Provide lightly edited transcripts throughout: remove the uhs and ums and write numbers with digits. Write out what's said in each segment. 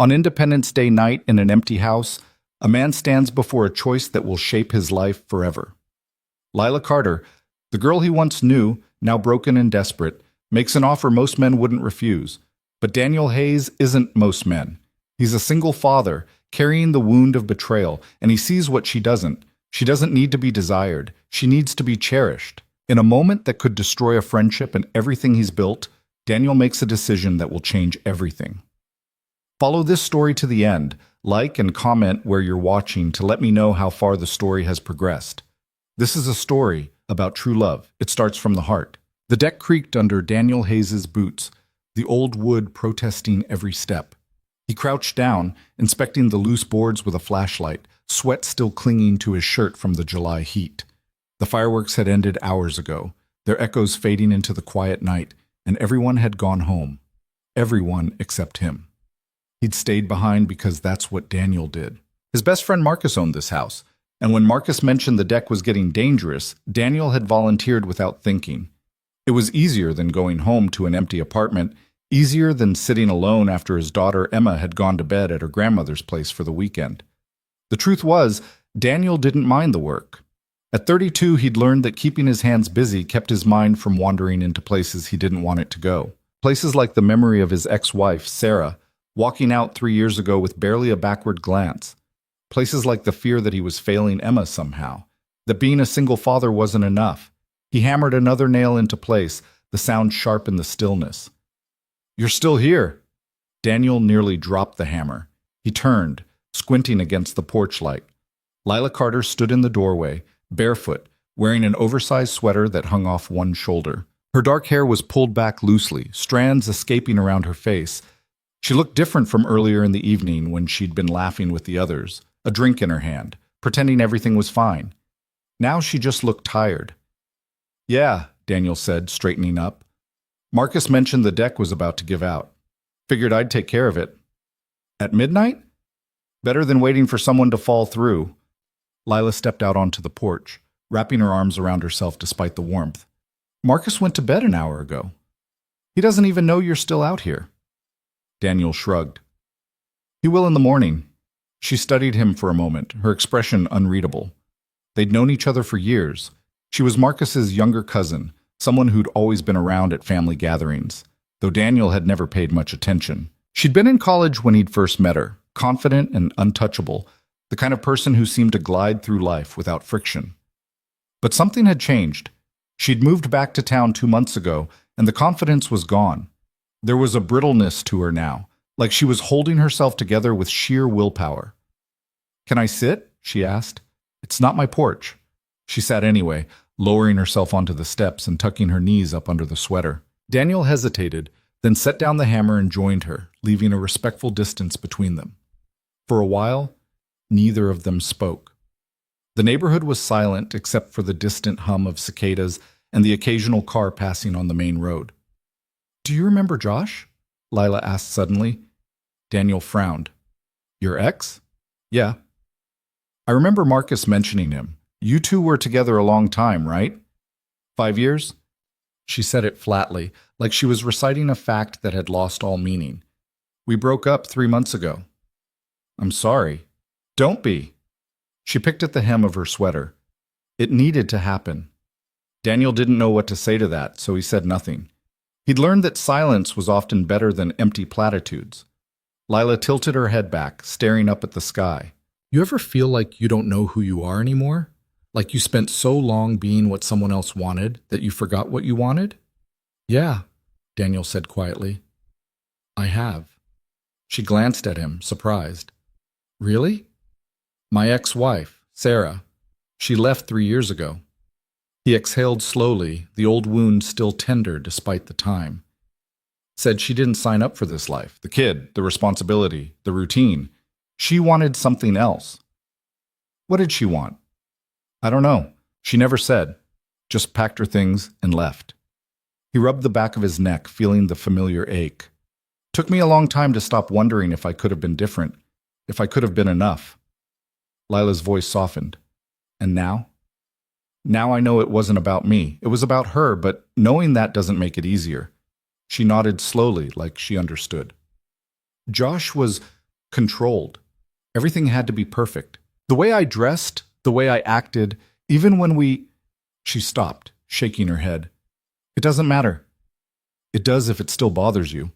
On Independence Day night in an empty house, a man stands before a choice that will shape his life forever. Lila Carter, the girl he once knew, now broken and desperate, makes an offer most men wouldn't refuse. But Daniel Hayes isn't most men. He's a single father, carrying the wound of betrayal, and he sees what she doesn't. She doesn't need to be desired. She needs to be cherished. In a moment that could destroy a friendship and everything he's built, Daniel makes a decision that will change everything. Follow this story to the end. Like and comment where you're watching to let me know how far the story has progressed. This is a story about true love. It starts from the heart. The deck creaked under Daniel Hayes' boots, the old wood protesting every step. He crouched down, inspecting the loose boards with a flashlight, sweat still clinging to his shirt from the July heat. The fireworks had ended hours ago, their echoes fading into the quiet night, and everyone had gone home. Everyone except him. He'd stayed behind because that's what Daniel did. His best friend Marcus owned this house, and when Marcus mentioned the deck was getting dangerous, Daniel had volunteered without thinking. It was easier than going home to an empty apartment, easier than sitting alone after his daughter Emma had gone to bed at her grandmother's place for the weekend. The truth was, Daniel didn't mind the work. At 32, he'd learned that keeping his hands busy kept his mind from wandering into places he didn't want it to go. Places like the memory of his ex-wife, Sarah, walking out 3 years ago with barely a backward glance. Places like the fear that he was failing Emma somehow, that being a single father wasn't enough. He hammered another nail into place, the sound sharp in the stillness. "You're still here." Daniel nearly dropped the hammer. He turned, squinting against the porch light. Lila Carter stood in the doorway, barefoot, wearing an oversized sweater that hung off one shoulder. Her dark hair was pulled back loosely, strands escaping around her face. She looked different from earlier in the evening when she'd been laughing with the others, a drink in her hand, pretending everything was fine. Now she just looked tired. "Yeah," Daniel said, straightening up. "Marcus mentioned the deck was about to give out. Figured I'd take care of it." "At midnight? Better than waiting for someone to fall through." Lila stepped out onto the porch, wrapping her arms around herself despite the warmth. "Marcus went to bed an hour ago. He doesn't even know you're still out here." Daniel shrugged. "He will in the morning." She studied him for a moment, her expression unreadable. They'd known each other for years. She was Marcus's younger cousin, someone who'd always been around at family gatherings, though Daniel had never paid much attention. She'd been in college when he'd first met her, confident and untouchable, the kind of person who seemed to glide through life without friction. But something had changed. She'd moved back to town 2 months ago, and the confidence was gone. There was a brittleness to her now, like she was holding herself together with sheer willpower. "Can I sit?" she asked. "It's not my porch." She sat anyway, lowering herself onto the steps and tucking her knees up under the sweater. Daniel hesitated, then set down the hammer and joined her, leaving a respectful distance between them. For a while, neither of them spoke. The neighborhood was silent except for the distant hum of cicadas and the occasional car passing on the main road. "Do you remember Josh?" Lila asked suddenly. Daniel frowned. "Your ex?" "Yeah." "I remember Marcus mentioning him. You two were together a long time, right? 5 years?" She said it flatly, like she was reciting a fact that had lost all meaning. "We broke up 3 months ago." "I'm sorry." "Don't be." She picked at the hem of her sweater. It needed to happen. Daniel didn't know what to say to that, so he said nothing. He'd learned that silence was often better than empty platitudes. Lila tilted her head back, staring up at the sky. "You ever feel like you don't know who you are anymore? Like you spent so long being what someone else wanted that you forgot what you wanted?" "Yeah," Daniel said quietly. "I have." She glanced at him, surprised. "Really?" "My ex-wife, Sarah. She left 3 years ago." He exhaled slowly, the old wound still tender despite the time. Said she didn't sign up for this life, the kid, the responsibility, the routine. She wanted something else. What did she want? "I don't know. She never said. Just packed her things and left." He rubbed the back of his neck, feeling the familiar ache. "Took me a long time to stop wondering if I could have been different, if I could have been enough." Lila's voice softened. "And now?" "Now I know it wasn't about me. It was about her, but knowing that doesn't make it easier." She nodded slowly, like she understood. "Josh was controlled. Everything had to be perfect. The way I dressed, the way I acted, even when we... She stopped, shaking her head. It doesn't matter. It does if it still bothers you.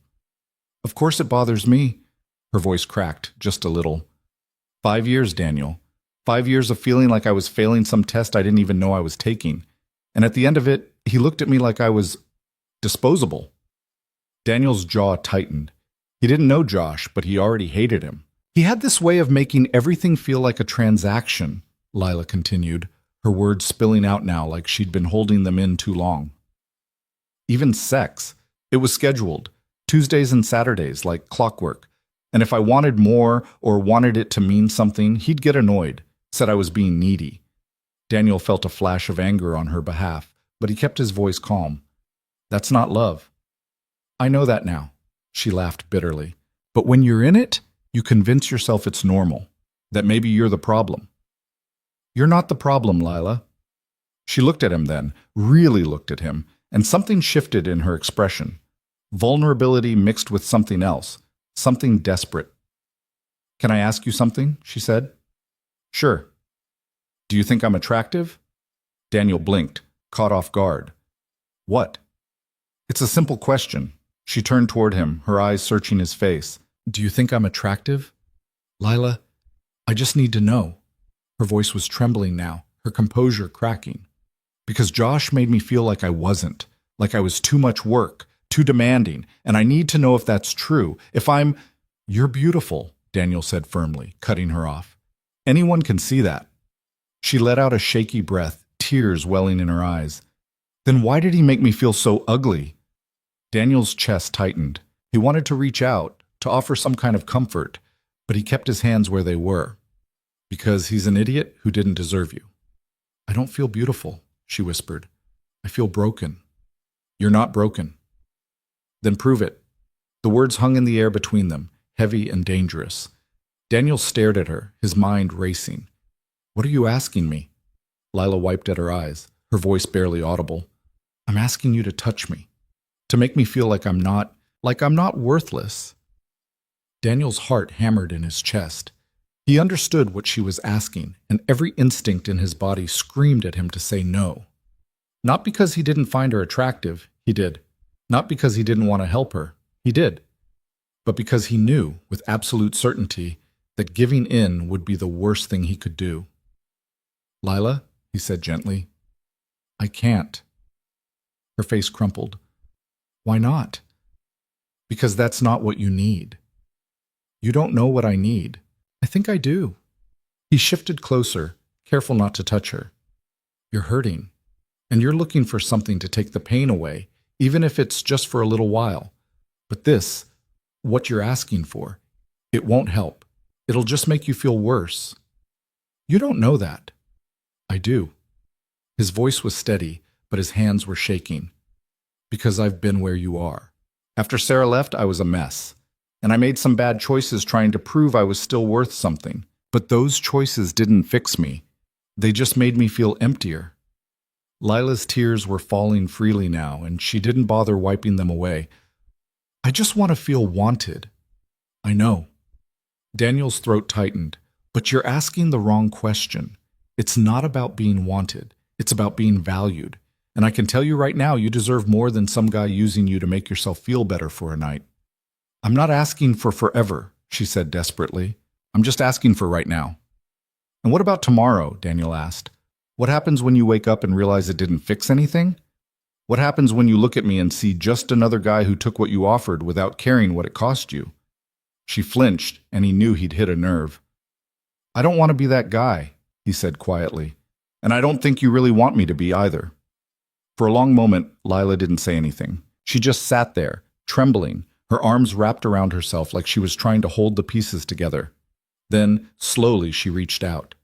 Of course it bothers me. Her voice cracked just a little. 5 years, Daniel. 5 years of feeling like I was failing some test I didn't even know I was taking. And at the end of it, he looked at me like I was disposable. Daniel's jaw tightened. He didn't know Josh, but he already hated him. He had this way of making everything feel like a transaction, Lila continued, her words spilling out now like she'd been holding them in too long. Even sex. It was scheduled. Tuesdays and Saturdays, like clockwork. And if I wanted more or wanted it to mean something, he'd get annoyed, said I was being needy. Daniel felt a flash of anger on her behalf, but he kept his voice calm. That's not love. I know that now, she laughed bitterly. But when you're in it, you convince yourself it's normal, that maybe you're the problem. You're not the problem, Lila. She looked at him then, really looked at him, and something shifted in her expression. Vulnerability mixed with something else, something desperate. Can I ask you something? She said. Sure. Do you think I'm attractive? Daniel blinked, caught off guard. What? It's a simple question. She turned toward him, her eyes searching his face. Do you think I'm attractive? Lila, I just need to know. Her voice was trembling now, her composure cracking. Because Josh made me feel like I wasn't, like I was too much work, too demanding, and I need to know if that's true. If I'm... You're beautiful, Daniel said firmly, cutting her off. Anyone can see that. She let out a shaky breath, tears welling in her eyes. Then why did he make me feel so ugly? Daniel's chest tightened. He wanted to reach out, to offer some kind of comfort, but he kept his hands where they were. Because he's an idiot who didn't deserve you. I don't feel beautiful, she whispered. I feel broken. You're not broken. Then prove it. The words hung in the air between them, heavy and dangerous. Daniel stared at her, his mind racing. What are you asking me? Lila wiped at her eyes, her voice barely audible. I'm asking you to touch me. To make me feel like I'm not worthless. Daniel's heart hammered in his chest. He understood what she was asking, and every instinct in his body screamed at him to say no. Not because he didn't find her attractive, he did. Not because he didn't want to help her, he did. But because he knew, with absolute certainty, that giving in would be the worst thing he could do. Lila, he said gently, I can't. Her face crumpled. Why not? Because that's not what you need. You don't know what I need. I think I do. He shifted closer, careful not to touch her. You're hurting, and you're looking for something to take the pain away, even if it's just for a little while. But this, what you're asking for, it won't help. It'll just make you feel worse. You don't know that. I do. His voice was steady, but his hands were shaking. Because I've been where you are. After Sarah left, I was a mess. And I made some bad choices trying to prove I was still worth something. But those choices didn't fix me. They just made me feel emptier. Lila's tears were falling freely now, and she didn't bother wiping them away. I just want to feel wanted. I know. Daniel's throat tightened. But you're asking the wrong question. It's not about being wanted. It's about being valued. And I can tell you right now, you deserve more than some guy using you to make yourself feel better for a night. I'm not asking for forever, she said desperately. I'm just asking for right now. And what about tomorrow? Daniel asked. What happens when you wake up and realize it didn't fix anything? What happens when you look at me and see just another guy who took what you offered without caring what it cost you? She flinched, and he knew he'd hit a nerve. I don't want to be that guy, he said quietly. And I don't think you really want me to be either. For a long moment, Lila didn't say anything. She just sat there, trembling, her arms wrapped around herself like she was trying to hold the pieces together. Then, slowly, she reached out.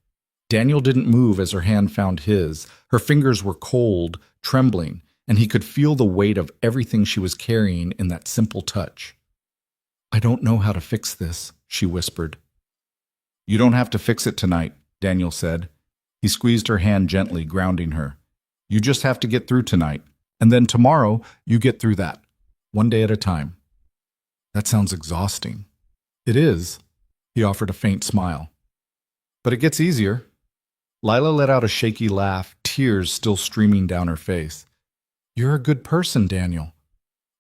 Daniel didn't move as her hand found his. Her fingers were cold, trembling, and he could feel the weight of everything she was carrying in that simple touch. I don't know how to fix this, she whispered. You don't have to fix it tonight, Daniel said. He squeezed her hand gently, grounding her. You just have to get through tonight, and then tomorrow you get through that, one day at a time. That sounds exhausting. It is. He offered a faint smile. But it gets easier. Lila let out a shaky laugh, tears still streaming down her face. You're a good person, Daniel.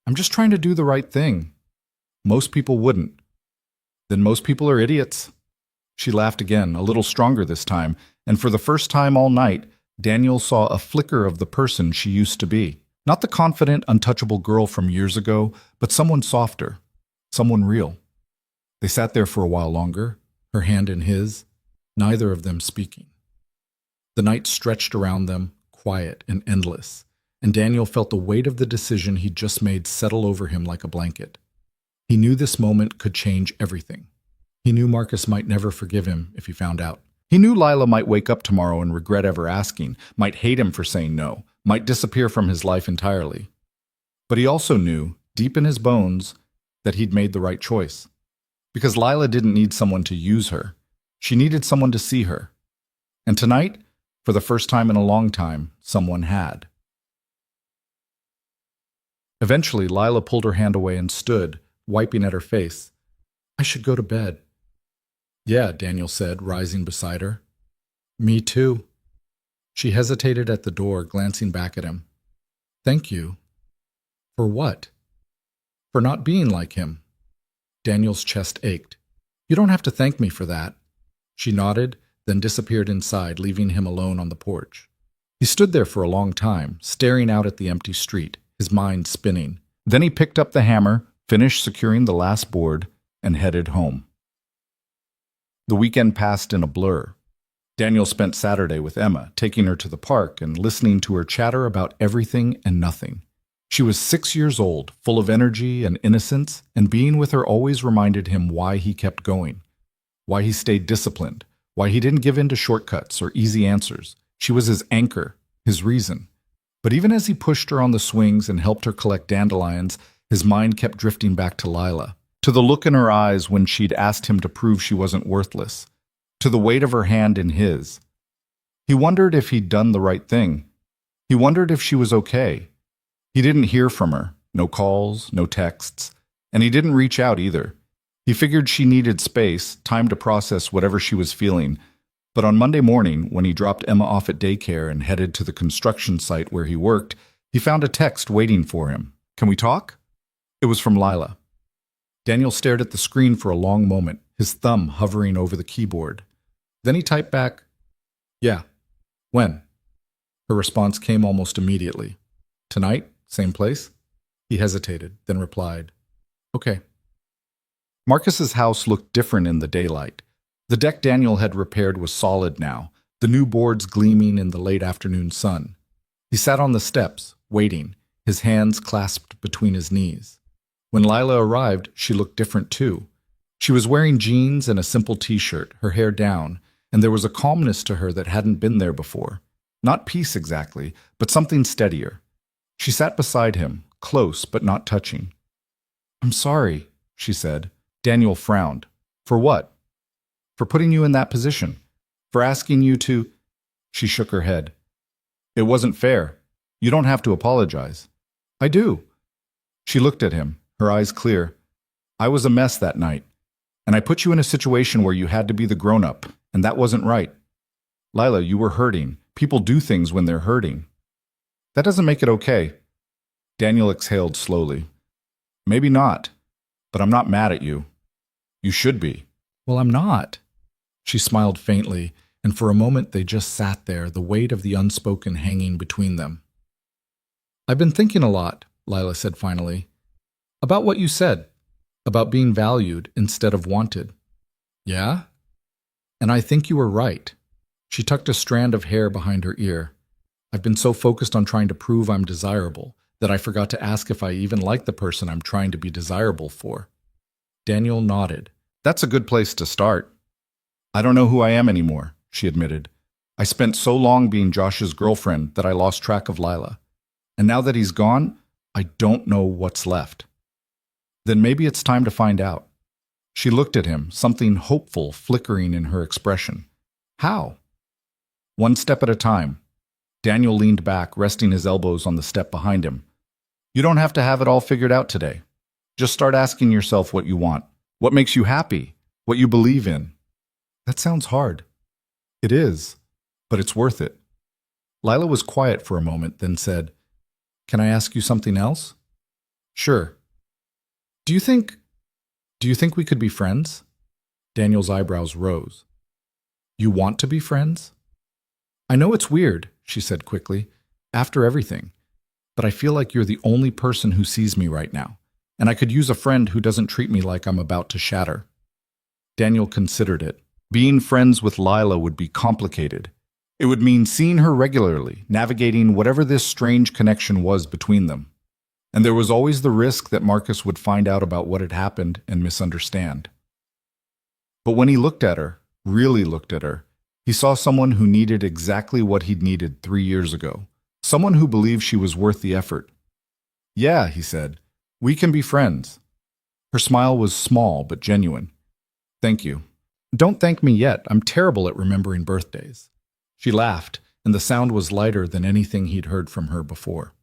I'm just trying to do the right thing. Most people wouldn't. Then most people are idiots. She laughed again, a little stronger this time, and for the first time all night, Daniel saw a flicker of the person she used to be. Not the confident, untouchable girl from years ago, but someone softer, someone real. They sat there for a while longer, her hand in his, neither of them speaking. The night stretched around them, quiet and endless, and Daniel felt the weight of the decision he'd just made settle over him like a blanket. He knew this moment could change everything. He knew Marcus might never forgive him if he found out. He knew Lila might wake up tomorrow and regret ever asking, might hate him for saying no, might disappear from his life entirely. But he also knew, deep in his bones, that he'd made the right choice. Because Lila didn't need someone to use her. She needed someone to see her. And tonight, for the first time in a long time, someone had. Eventually, Lila pulled her hand away and stood, wiping at her face. I should go to bed. Yeah, Daniel said, rising beside her. Me too. She hesitated at the door, glancing back at him. Thank you. For what? For not being like him. Daniel's chest ached. You don't have to thank me for that. She nodded, then disappeared inside, leaving him alone on the porch. He stood there for a long time, staring out at the empty street, his mind spinning. Then he picked up the hammer, finished securing the last board, and headed home. The weekend passed in a blur. Daniel spent Saturday with Emma, taking her to the park and listening to her chatter about everything and nothing. She was 6 years old, full of energy and innocence, and being with her always reminded him why he kept going, why he stayed disciplined, why he didn't give in to shortcuts or easy answers. She was his anchor, his reason. But even as he pushed her on the swings and helped her collect dandelions, his mind kept drifting back to Lila, to the look in her eyes when she'd asked him to prove she wasn't worthless, to the weight of her hand in his. He wondered if he'd done the right thing. He wondered if she was okay. He didn't hear from her, no calls, no texts, and he didn't reach out either. He figured she needed space, time to process whatever she was feeling. But on Monday morning, when he dropped Emma off at daycare and headed to the construction site where he worked, he found a text waiting for him. Can we talk? It was from Lila. Daniel stared at the screen for a long moment, his thumb hovering over the keyboard. Then he typed back, Yeah. When? Her response came almost immediately. Tonight? Same place? He hesitated, then replied, Okay. Marcus's house looked different in the daylight. The deck Daniel had repaired was solid now, the new boards gleaming in the late afternoon sun. He sat on the steps, waiting, his hands clasped between his knees. When Lila arrived, she looked different too. She was wearing jeans and a simple t-shirt, her hair down, and there was a calmness to her that hadn't been there before. Not peace exactly, but something steadier. She sat beside him, close but not touching. I'm sorry, she said. Daniel frowned. For what? For putting you in that position. For asking you to... She shook her head. It wasn't fair. You don't have to apologize. I do. She looked at him, her eyes clear. I was a mess that night, and I put you in a situation where you had to be the grown-up, and that wasn't right. Lila, you were hurting. People do things when they're hurting. That doesn't make it okay. Daniel exhaled slowly. Maybe not, but I'm not mad at you. You should be. Well, I'm not. She smiled faintly, and for a moment they just sat there, the weight of the unspoken hanging between them. I've been thinking a lot, Lila said finally, about what you said, about being valued instead of wanted. Yeah? And I think you were right. She tucked a strand of hair behind her ear. I've been so focused on trying to prove I'm desirable that I forgot to ask if I even like the person I'm trying to be desirable for. Daniel nodded. That's a good place to start. I don't know who I am anymore, she admitted. I spent so long being Josh's girlfriend that I lost track of Lila. And now that he's gone, I don't know what's left. Then maybe it's time to find out. She looked at him, something hopeful flickering in her expression. How? One step at a time. Daniel leaned back, resting his elbows on the step behind him. You don't have to have it all figured out today. Just start asking yourself what you want. What makes you happy? what you believe in. That sounds hard. It is, but it's worth it. Lila was quiet for a moment, then said, "Can I ask you something else?" "Sure." Do you think we could be friends?" Daniel's eyebrows rose. "You want to be friends?" "I know it's weird," she said quickly, "after everything, but I feel like you're the only person who sees me right now, and I could use a friend who doesn't treat me like I'm about to shatter." Daniel considered it. Being friends with Lila would be complicated. It would mean seeing her regularly, navigating whatever this strange connection was between them. And there was always the risk that Marcus would find out about what had happened and misunderstand. But when he looked at her, really looked at her, he saw someone who needed exactly what he'd needed 3 years ago. Someone who believed she was worth the effort. "Yeah," he said, "we can be friends." Her smile was small but genuine. "Thank you." "Don't thank me yet. I'm terrible at remembering birthdays." She laughed, and the sound was lighter than anything he'd heard from her before.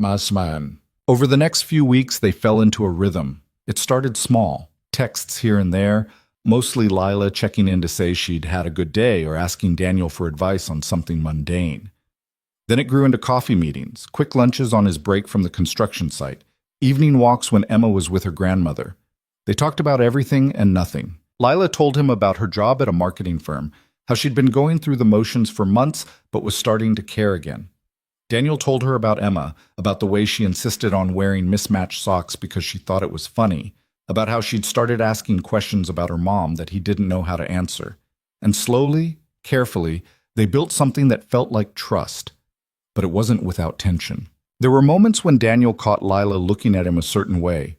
Masman. Over the next few weeks, they fell into a rhythm. It started small, texts here and there, mostly Lila checking in to say she'd had a good day or asking Daniel for advice on something mundane. Then it grew into coffee meetings, quick lunches on his break from the construction site, evening walks when Emma was with her grandmother. They talked about everything and nothing. Lila told him about her job at a marketing firm, how she'd been going through the motions for months but was starting to care again. Daniel told her about Emma, about the way she insisted on wearing mismatched socks because she thought it was funny, about how she'd started asking questions about her mom that he didn't know how to answer. And slowly, carefully, they built something that felt like trust. But it wasn't without tension. There were moments when Daniel caught Lila looking at him a certain way,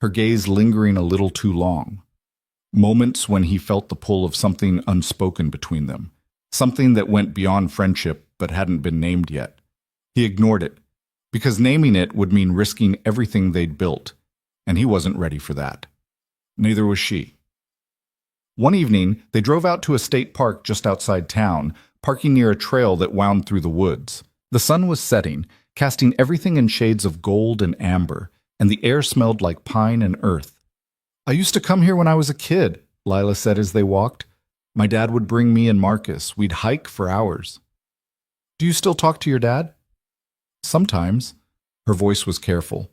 her gaze lingering a little too long. Moments when he felt the pull of something unspoken between them, something that went beyond friendship but hadn't been named yet. He ignored it, because naming it would mean risking everything they'd built, and he wasn't ready for that. Neither was she. One evening, they drove out to a state park just outside town, parking near a trail that wound through the woods. The sun was setting, casting everything in shades of gold and amber, and the air smelled like pine and earth. "I used to come here when I was a kid," Lila said as they walked. "My dad would bring me and Marcus. We'd hike for hours." "Do you still talk to your dad?" "Sometimes." Her voice was careful.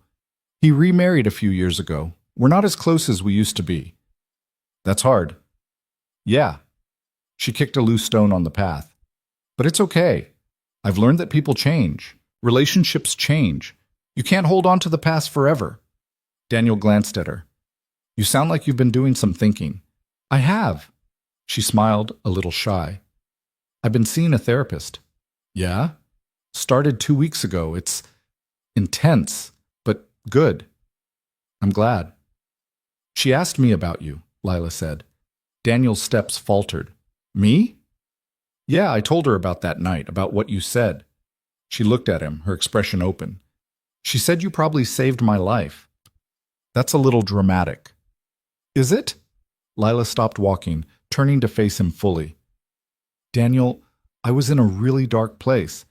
"He remarried a few years ago. We're not as close as we used to be." "That's hard." "Yeah." She kicked a loose stone on the path. "But it's okay. I've learned that people change. Relationships change. You can't hold on to the past forever." Daniel glanced at her. "You sound like you've been doing some thinking." "I have." She smiled, a little shy. "I've been seeing a therapist." "Yeah?" "Started 2 weeks ago. It's intense, but good." "I'm glad." "She asked me about you," Lila said. Daniel's steps faltered. "Me?" "Yeah, I told her about that night, about what you said." She looked at him, her expression open. "She said you probably saved my life." "That's a little dramatic." "Is it?" Lila stopped walking, turning to face him fully. "Daniel, I was in a really dark place.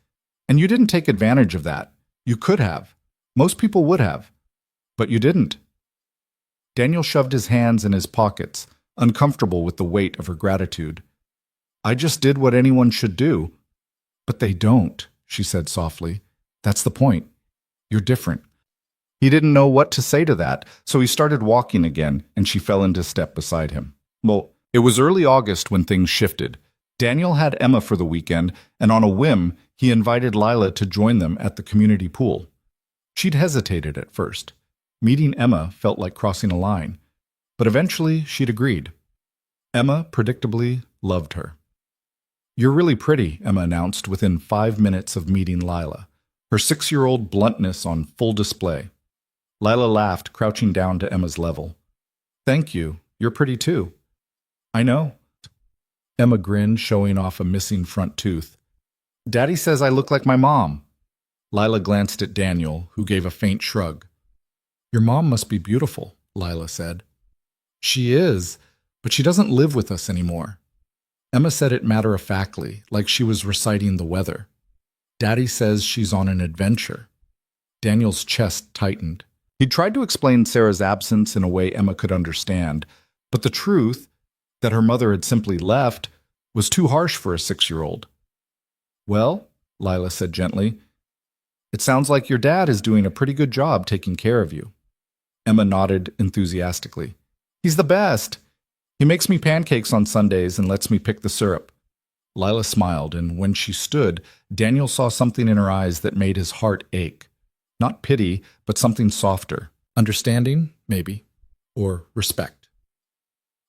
And you didn't take advantage of that. You could have. Most people would have. But you didn't." Daniel shoved his hands in his pockets, uncomfortable with the weight of her gratitude. "I just did what anyone should do." "But they don't," she said softly. "That's the point. You're different." He didn't know what to say to that, so he started walking again, and she fell into step beside him. Well, it was early August when things shifted. Daniel had Emma for the weekend, and on a whim, he invited Lila to join them at the community pool. She'd hesitated at first. Meeting Emma felt like crossing a line, but eventually she'd agreed. Emma, predictably, loved her. "You're really pretty," Emma announced within 5 minutes of meeting Lila, her 6-year-old bluntness on full display. Lila laughed, crouching down to Emma's level. "Thank you. You're pretty too." "I know." Emma grinned, showing off a missing front tooth. "Daddy says I look like my mom." Lila glanced at Daniel, who gave a faint shrug. "Your mom must be beautiful," Lila said. "She is, but she doesn't live with us anymore." Emma said it matter-of-factly, like she was reciting the weather. "Daddy says she's on an adventure." Daniel's chest tightened. He tried to explain Sarah's absence in a way Emma could understand, but the truth, that her mother had simply left, was too harsh for a 6-year-old. "Well," Lila said gently, "it sounds like your dad is doing a pretty good job taking care of you." Emma nodded enthusiastically. "He's the best. He makes me pancakes on Sundays and lets me pick the syrup." Lila smiled, and when she stood, Daniel saw something in her eyes that made his heart ache. Not pity, but something softer. Understanding, maybe, or respect.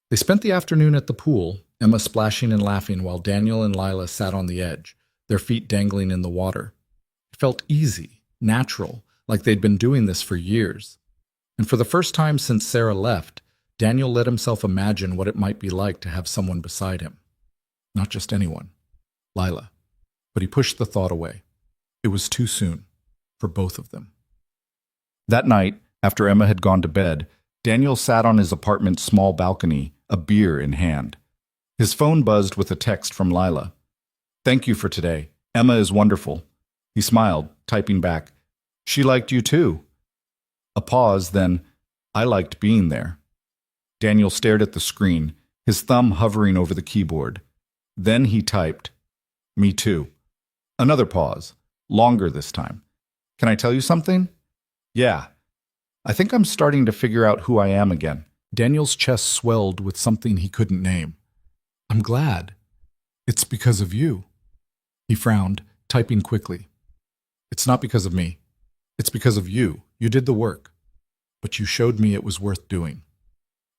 They spent the afternoon at the pool, Emma splashing and laughing while Daniel and Lila sat on the edge, their feet dangling in the water. It felt easy, natural, like they'd been doing this for years. And for the first time since Sarah left, Daniel let himself imagine what it might be like to have someone beside him. Not just anyone. Lila. But he pushed the thought away. It was too soon. For both of them. That night, after Emma had gone to bed, Daniel sat on his apartment's small balcony, a beer in hand. His phone buzzed with a text from Lila. "Thank you for today. Emma is wonderful." He smiled, typing back, "She liked you too." A pause, then, "I liked being there." Daniel stared at the screen, his thumb hovering over the keyboard. Then he typed, "Me too." Another pause, longer this time. "Can I tell you something?" "Yeah. I think I'm starting to figure out who I am again." Daniel's chest swelled with something he couldn't name. "I'm glad. It's because of you." He frowned, typing quickly. "It's not because of me. It's because of you. You did the work. But you showed me it was worth doing."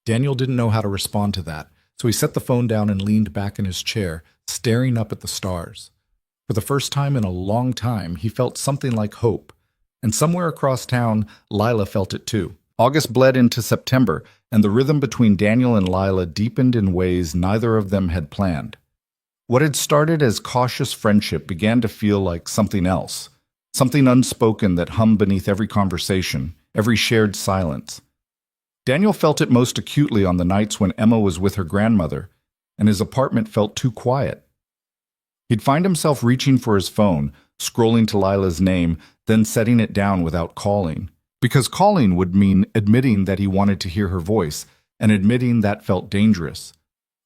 Daniel didn't know how to respond to that, so he set the phone down and leaned back in his chair, staring up at the stars. For the first time in a long time, he felt something like hope. And somewhere across town, Lila felt it too. August bled into September, and the rhythm between Daniel and Lila deepened in ways neither of them had planned. What had started as cautious friendship began to feel like something else, something unspoken that hummed beneath every conversation, every shared silence. Daniel felt it most acutely on the nights when Emma was with her grandmother, and his apartment felt too quiet. He'd find himself reaching for his phone, scrolling to Lila's name, then setting it down without calling. Because calling would mean admitting that he wanted to hear her voice, and admitting that felt dangerous.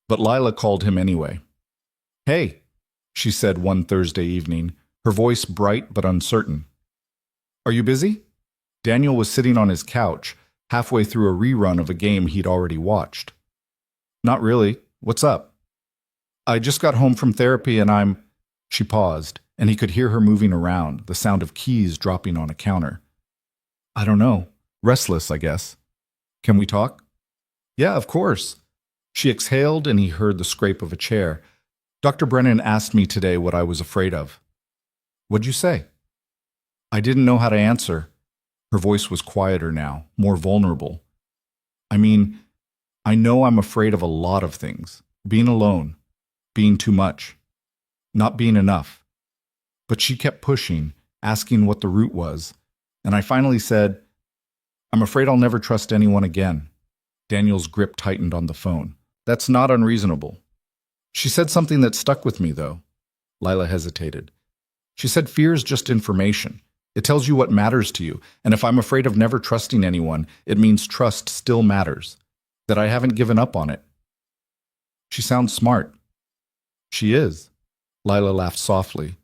But Lila called him anyway. "Hey," she said one Thursday evening, her voice bright but uncertain. "Are you busy?" Daniel was sitting on his couch, halfway through a rerun of a game he'd already watched. "Not really. What's up?" "I just got home from therapy and I'm—" She paused, and he could hear her moving around, the sound of keys dropping on a counter. "I don't know. Restless, I guess. Can we talk?" "Yeah, of course." She exhaled, and he heard the scrape of a chair. "Dr. Brennan asked me today what I was afraid of." "What'd you say?" I didn't know how to answer. Her voice was quieter now, more vulnerable. "I mean, I know I'm afraid of a lot of things. Being alone. Being too much. Not being enough." But she kept pushing, asking what the root was, and I finally said, "I'm afraid I'll never trust anyone again." Daniel's grip tightened on the phone. "That's not unreasonable." She said something that stuck with me, though. Lila hesitated. She said fear's just information. It tells you what matters to you, and if I'm afraid of never trusting anyone, it means trust still matters, that I haven't given up on it. She sounds smart. She is. Lila laughed softly.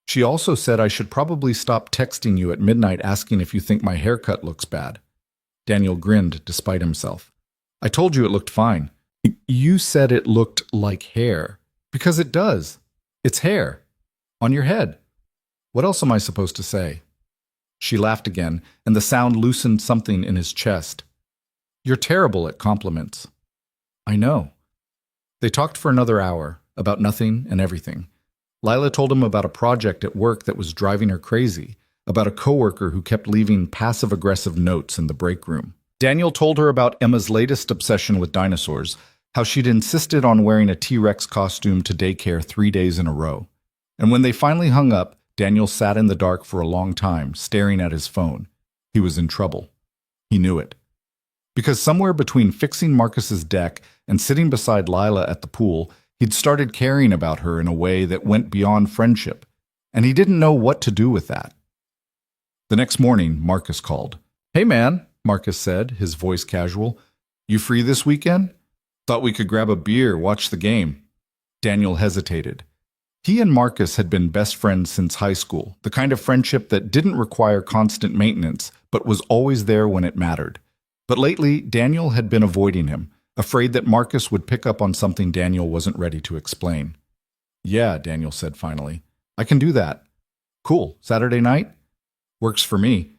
She also said I should probably stop texting you at midnight asking if you think my haircut looks bad. Daniel grinned despite himself. "I told you it looked fine." "You said it looked like hair." "Because it does. It's hair. On your head. What else am I supposed to say?" She laughed again, and the sound loosened something in his chest. "You're terrible at compliments." "I know." They talked for another hour, about nothing and everything. Lila told him about a project at work that was driving her crazy, about a coworker who kept leaving passive-aggressive notes in the break room. Daniel told her about Emma's latest obsession with dinosaurs, how she'd insisted on wearing a T-Rex costume to daycare 3 days in a row. And when they finally hung up, Daniel sat in the dark for a long time, staring at his phone. He was in trouble. He knew it. Because somewhere between fixing Marcus's deck and sitting beside Lila at the pool, he'd started caring about her in a way that went beyond friendship, and he didn't know what to do with that. The next morning, Marcus called. Hey man, Marcus said, his voice casual. You free this weekend? Thought we could grab a beer, watch the game. Daniel hesitated. He and Marcus had been best friends since high school, the kind of friendship that didn't require constant maintenance, but was always there when it mattered. But lately, Daniel had been avoiding him, afraid that Marcus would pick up on something Daniel wasn't ready to explain. Yeah, Daniel said finally. I can do that. Cool. Saturday night? Works for me.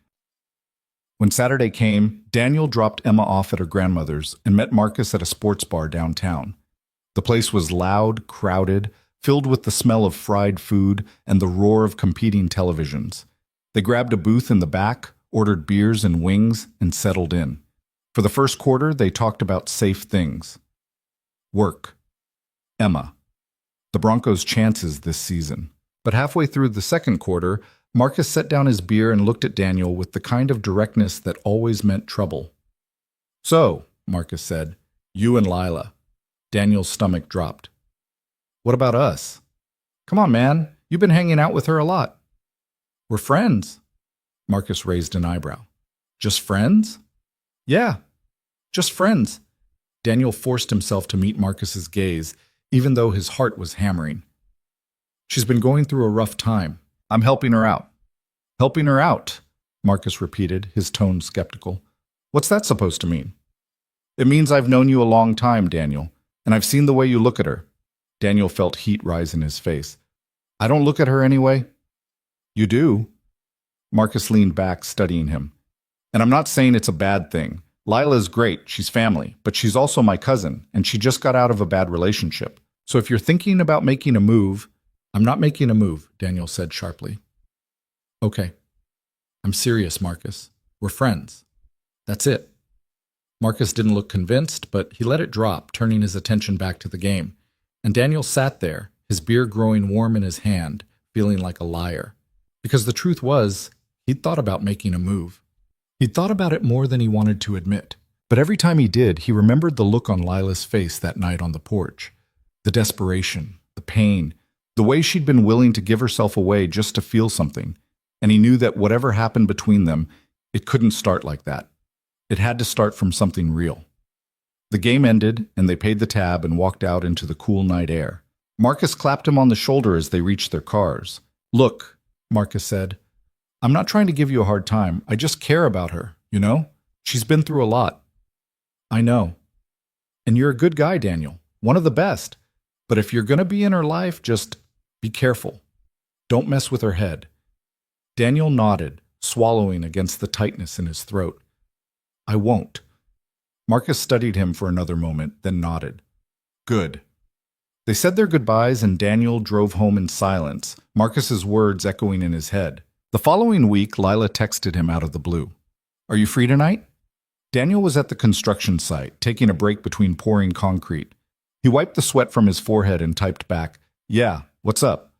When Saturday came, Daniel dropped Emma off at her grandmother's and met Marcus at a sports bar downtown. The place was loud, crowded, filled with the smell of fried food and the roar of competing televisions. They grabbed a booth in the back, ordered beers and wings, and settled in. For the first quarter, they talked about safe things. Work. Emma. The Broncos' chances this season. But halfway through the second quarter, Marcus set down his beer and looked at Daniel with the kind of directness that always meant trouble. So, Marcus said, you and Lila. Daniel's stomach dropped. What about us? Come on, man. You've been hanging out with her a lot. We're friends. Marcus raised an eyebrow. Just friends? Yeah, just friends. Daniel forced himself to meet Marcus's gaze, even though his heart was hammering. She's been going through a rough time. I'm helping her out. Helping her out, Marcus repeated, his tone skeptical. What's that supposed to mean? It means I've known you a long time, Daniel, and I've seen the way you look at her. Daniel felt heat rise in his face. I don't look at her anyway. You do. Marcus leaned back, studying him. And I'm not saying it's a bad thing. Lila's great, she's family, but she's also my cousin, and she just got out of a bad relationship. So if you're thinking about making a move, I'm not making a move, Daniel said sharply. Okay. I'm serious, Marcus. We're friends. That's it. Marcus didn't look convinced, but he let it drop, turning his attention back to the game. And Daniel sat there, his beer growing warm in his hand, feeling like a liar. Because the truth was, he'd thought about making a move. He'd thought about it more than he wanted to admit. But every time he did, he remembered the look on Lila's face that night on the porch. The desperation, the pain, the way she'd been willing to give herself away just to feel something. And he knew that whatever happened between them, it couldn't start like that. It had to start from something real. The game ended, and they paid the tab and walked out into the cool night air. Marcus clapped him on the shoulder as they reached their cars. Look, Marcus said, I'm not trying to give you a hard time. I just care about her, you know? She's been through a lot. I know. And you're a good guy, Daniel. One of the best. But if you're going to be in her life, just be careful. Don't mess with her head. Daniel nodded, swallowing against the tightness in his throat. I won't. Marcus studied him for another moment, then nodded. Good. They said their goodbyes and Daniel drove home in silence, Marcus's words echoing in his head. The following week, Lila texted him out of the blue. Are you free tonight? Daniel was at the construction site, taking a break between pouring concrete. He wiped the sweat from his forehead and typed back, Yeah, what's up?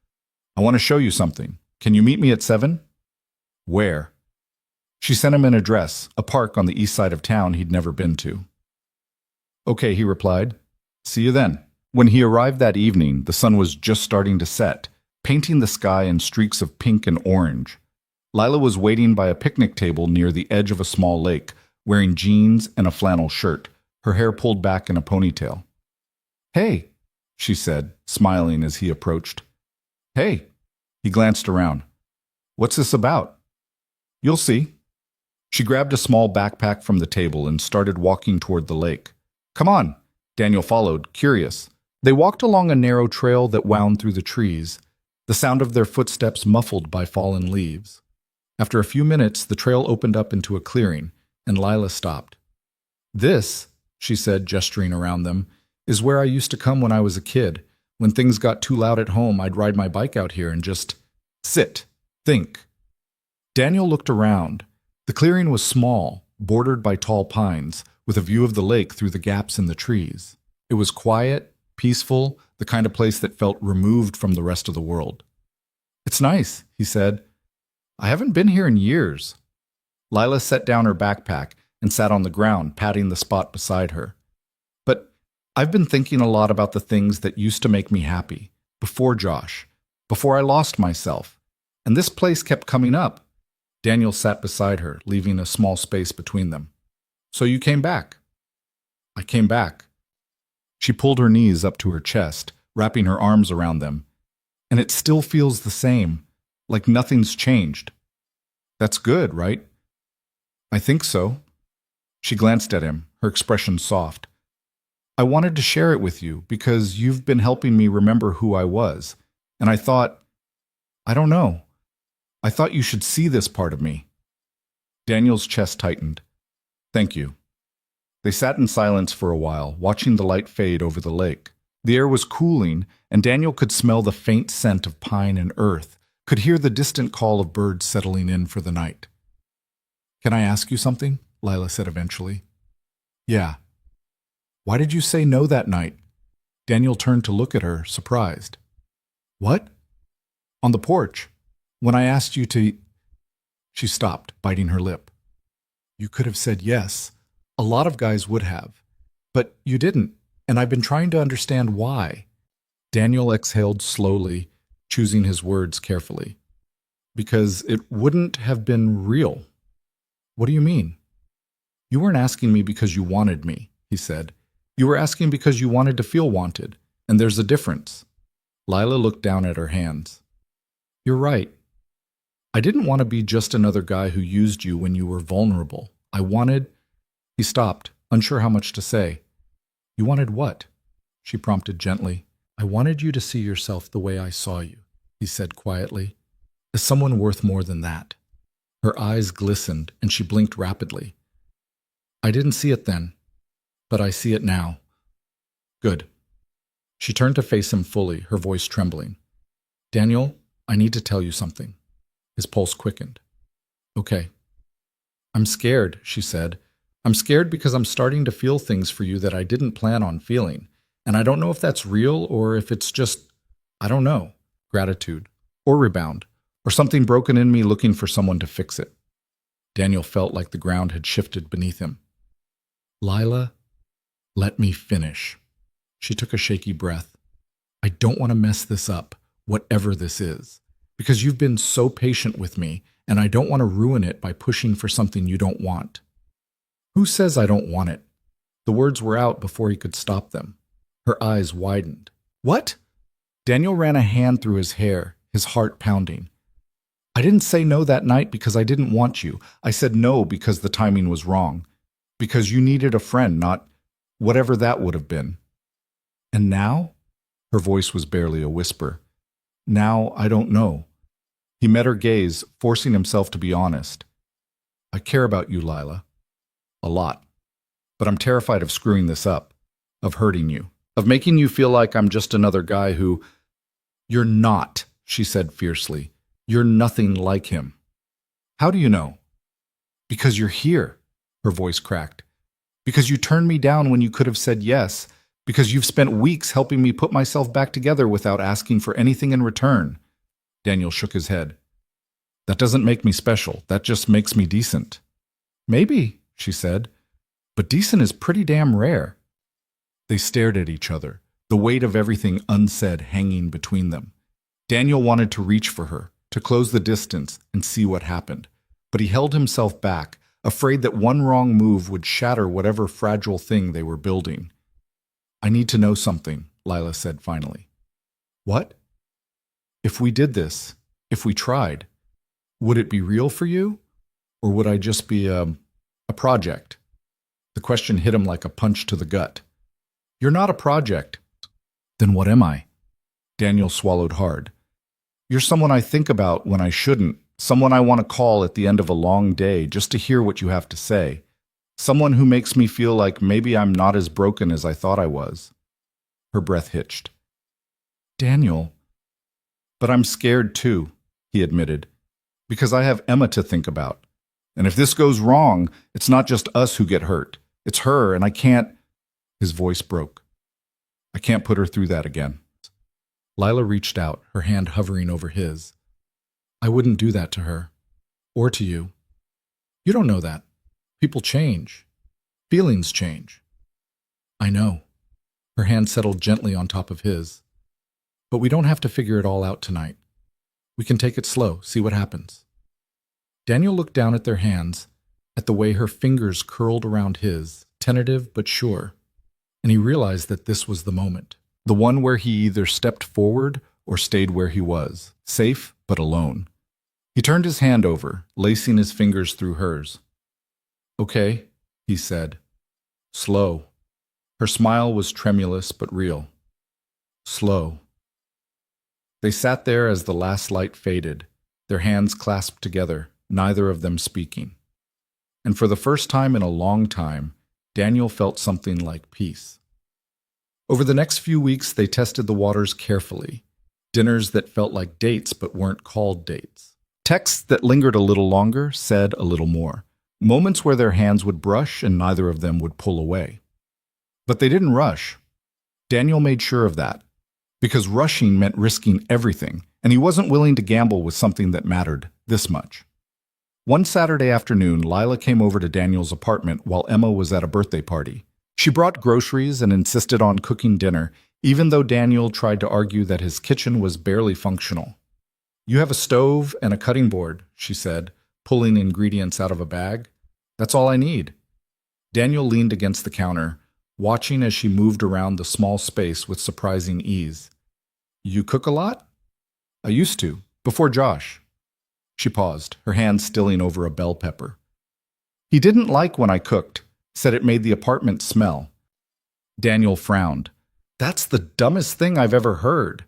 I want to show you something. Can you meet me at 7? Where? She sent him an address, a park on the east side of town he'd never been to. Okay, he replied. See you then. When he arrived that evening, the sun was just starting to set, painting the sky in streaks of pink and orange. Lila was waiting by a picnic table near the edge of a small lake, wearing jeans and a flannel shirt, her hair pulled back in a ponytail. Hey, she said, smiling as he approached. Hey, he glanced around. What's this about? You'll see. She grabbed a small backpack from the table and started walking toward the lake. Come on, Daniel followed, curious. They walked along a narrow trail that wound through the trees, the sound of their footsteps muffled by fallen leaves. After a few minutes, the trail opened up into a clearing, and Lila stopped. This, she said, gesturing around them, is where I used to come when I was a kid. When things got too loud at home, I'd ride my bike out here and just sit, think. Daniel looked around. The clearing was small, bordered by tall pines, with a view of the lake through the gaps in the trees. It was quiet, peaceful, the kind of place that felt removed from the rest of the world. It's nice, he said. I haven't been here in years. Lila set down her backpack and sat on the ground, patting the spot beside her. But I've been thinking a lot about the things that used to make me happy, before Josh, before I lost myself. And this place kept coming up. Daniel sat beside her, leaving a small space between them. So you came back? I came back. She pulled her knees up to her chest, wrapping her arms around them. And it still feels the same, like nothing's changed. That's good, right? I think so. She glanced at him, her expression soft. I wanted to share it with you because you've been helping me remember who I was. And I thought, I don't know. I thought you should see this part of me. Daniel's chest tightened. Thank you. They sat in silence for a while, watching the light fade over the lake. The air was cooling, and Daniel could smell the faint scent of pine and earth, could hear the distant call of birds settling in for the night. Can I ask you something? Lila said eventually. Yeah. Why did you say no that night? Daniel turned to look at her, surprised. What? On the porch. When I asked you to... She stopped, biting her lip. You could have said yes. A lot of guys would have. But you didn't, and I've been trying to understand why. Daniel exhaled slowly, choosing his words carefully. Because it wouldn't have been real. What do you mean? You weren't asking me because you wanted me, he said. You were asking because you wanted to feel wanted, and there's a difference. Lila looked down at her hands. You're right. I didn't want to be just another guy who used you when you were vulnerable. I wanted... He stopped, unsure how much to say. You wanted what? She prompted gently. I wanted you to see yourself the way I saw you, he said quietly, as someone worth more than that. Her eyes glistened, and she blinked rapidly. I didn't see it then, but I see it now. Good. She turned to face him fully, her voice trembling. Daniel, I need to tell you something. His pulse quickened. Okay. I'm scared, she said. I'm scared because I'm starting to feel things for you that I didn't plan on feeling. And I don't know if that's real or if it's just, I don't know, gratitude or rebound or something broken in me looking for someone to fix it. Daniel felt like the ground had shifted beneath him. Lila, let me finish. She took a shaky breath. I don't want to mess this up, whatever this is, because you've been so patient with me, and I don't want to ruin it by pushing for something you don't want. Who says I don't want it? The words were out before he could stop them. Her eyes widened. What? Daniel ran a hand through his hair, his heart pounding. I didn't say no that night because I didn't want you. I said no because the timing was wrong. Because you needed a friend, not whatever that would have been. And now? Her voice was barely a whisper. Now I don't know. He met her gaze, forcing himself to be honest. I care about you, Lila. A lot. But I'm terrified of screwing this up, of hurting you, of making you feel like I'm just another guy who... You're not, she said fiercely. You're nothing like him. How do you know? Because you're here, her voice cracked. Because you turned me down when you could have said yes. Because you've spent weeks helping me put myself back together without asking for anything in return. Daniel shook his head. That doesn't make me special. That just makes me decent. Maybe, she said. But decent is pretty damn rare. They stared at each other, the weight of everything unsaid hanging between them. Daniel wanted to reach for her, to close the distance and see what happened. But he held himself back, afraid that one wrong move would shatter whatever fragile thing they were building. I need to know something, Lila said finally. What? If we did this, if we tried, would it be real for you? Or would I just be a project? The question hit him like a punch to the gut. You're not a project. Then what am I? Daniel swallowed hard. You're someone I think about when I shouldn't, someone I want to call at the end of a long day just to hear what you have to say. Someone who makes me feel like maybe I'm not as broken as I thought I was. Her breath hitched. Daniel. But I'm scared too, he admitted, because I have Emma to think about. And if this goes wrong, it's not just us who get hurt. It's her, and I can't... His voice broke. I can't put her through that again. Lila reached out, her hand hovering over his. I wouldn't do that to her. Or to you. You don't know that. People change. Feelings change. I know. Her hand settled gently on top of his. But we don't have to figure it all out tonight. We can take it slow, see what happens. Daniel looked down at their hands, at the way her fingers curled around his, tentative but sure, and he realized that this was the moment. The one where he either stepped forward or stayed where he was, safe but alone. He turned his hand over, lacing his fingers through hers. "Okay," he said. Slow. Her smile was tremulous but real. Slow. They sat there as the last light faded, their hands clasped together, neither of them speaking. And for the first time in a long time, Daniel felt something like peace. Over the next few weeks, they tested the waters carefully. Dinners that felt like dates but weren't called dates. Texts that lingered a little longer, said a little more. Moments where their hands would brush and neither of them would pull away. But they didn't rush. Daniel made sure of that, because rushing meant risking everything, and he wasn't willing to gamble with something that mattered this much. One Saturday afternoon, Lila came over to Daniel's apartment while Emma was at a birthday party. She brought groceries and insisted on cooking dinner, even though Daniel tried to argue that his kitchen was barely functional. "You have a stove and a cutting board," she said, pulling ingredients out of a bag. "That's all I need." Daniel leaned against the counter, watching as she moved around the small space with surprising ease. "You cook a lot?" "I used to, before Josh." She paused, her hand stilling over a bell pepper. "He didn't like when I cooked, said it made the apartment smell." Daniel frowned. "That's the dumbest thing I've ever heard."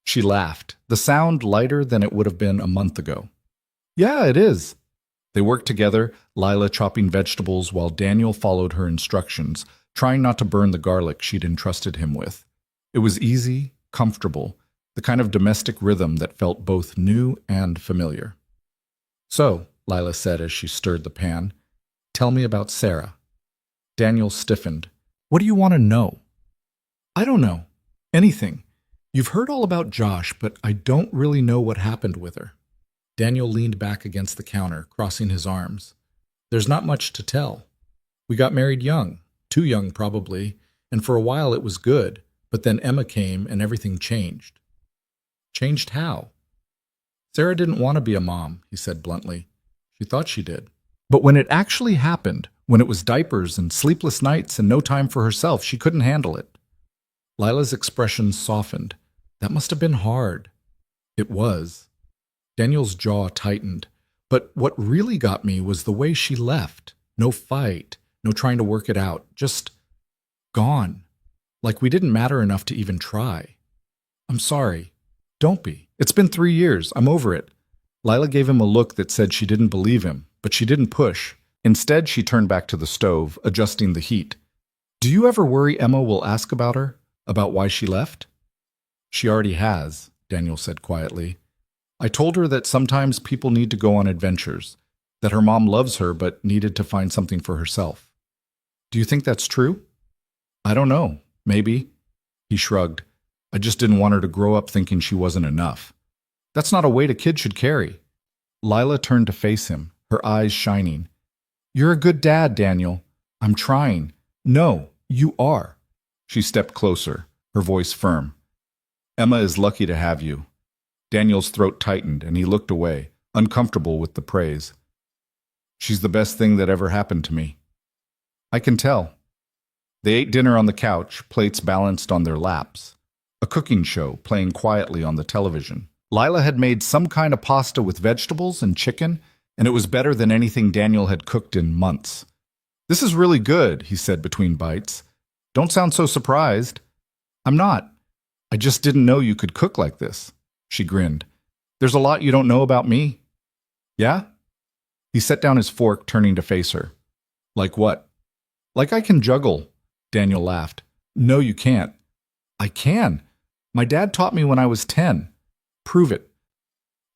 She laughed, the sound lighter than it would have been a month ago. "Yeah, it is." They worked together, Lila chopping vegetables while Daniel followed her instructions, trying not to burn the garlic she'd entrusted him with. It was easy, comfortable, the kind of domestic rhythm that felt both new and familiar. "So," Lila said as she stirred the pan, "tell me about Sarah." Daniel stiffened. "What do you want to know?" "I don't know. Anything. You've heard all about Josh, but I don't really know what happened with her." Daniel leaned back against the counter, crossing his arms. "There's not much to tell. We got married young, too young probably, and for a while it was good, but then Emma came and everything changed." "Changed how?" "Sarah didn't want to be a mom," he said bluntly. "She thought she did. But when it actually happened, when it was diapers and sleepless nights and no time for herself, she couldn't handle it." Lila's expression softened. "That must have been hard." It was. Daniel's jaw tightened. But what really got me was the way she left. No fight, no trying to work it out, just gone. Like we didn't matter enough to even try. "I'm sorry." "Don't be. It's been 3 years. I'm over it." Lila gave him a look that said she didn't believe him, but she didn't push. Instead, she turned back to the stove, adjusting the heat. "Do you ever worry Emma will ask about her? About why she left?" "She already has," Daniel said quietly. "I told her that sometimes people need to go on adventures, that her mom loves her but needed to find something for herself." "Do you think that's true?" "I don't know. Maybe." He shrugged. "I just didn't want her to grow up thinking she wasn't enough. That's not a weight a kid should carry." Lila turned to face him, her eyes shining. "You're a good dad, Daniel. I'm trying." "No, you are." She stepped closer, her voice firm. "Emma is lucky to have you." Daniel's throat tightened and he looked away, uncomfortable with the praise. "She's the best thing that ever happened to me." "I can tell." They ate dinner on the couch, plates balanced on their laps. A cooking show playing quietly on the television. Lila had made some kind of pasta with vegetables and chicken, and it was better than anything Daniel had cooked in months. "This is really good," he said between bites. "Don't sound so surprised." "I'm not. I just didn't know you could cook like this." She grinned. "There's a lot you don't know about me." "Yeah?" He set down his fork, turning to face her. "Like what?" "Like I can juggle." Daniel laughed. "No, you can't." "I can. My dad taught me when I was 10. "Prove it."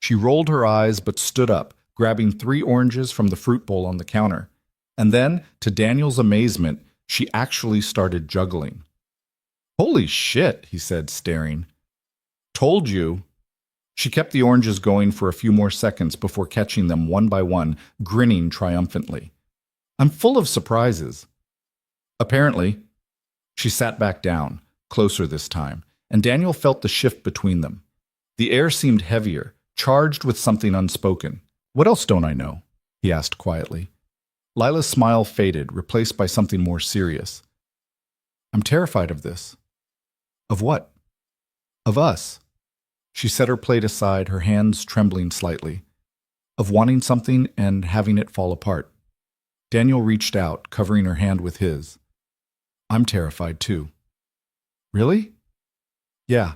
She rolled her eyes but stood up, grabbing 3 oranges from the fruit bowl on the counter. And then, to Daniel's amazement, she actually started juggling. "Holy shit," he said, staring. "Told you." She kept the oranges going for a few more seconds before catching them one by one, grinning triumphantly. "I'm full of surprises." "Apparently." She sat back down, closer this time, and Daniel felt the shift between them. The air seemed heavier, charged with something unspoken. "What else don't I know?" he asked quietly. Lila's smile faded, replaced by something more serious. I'm terrified of this. Of what? Of us. She set her plate aside, her hands trembling slightly. Of wanting something and having it fall apart. Daniel reached out, covering her hand with his. I'm terrified too. Really? Yeah.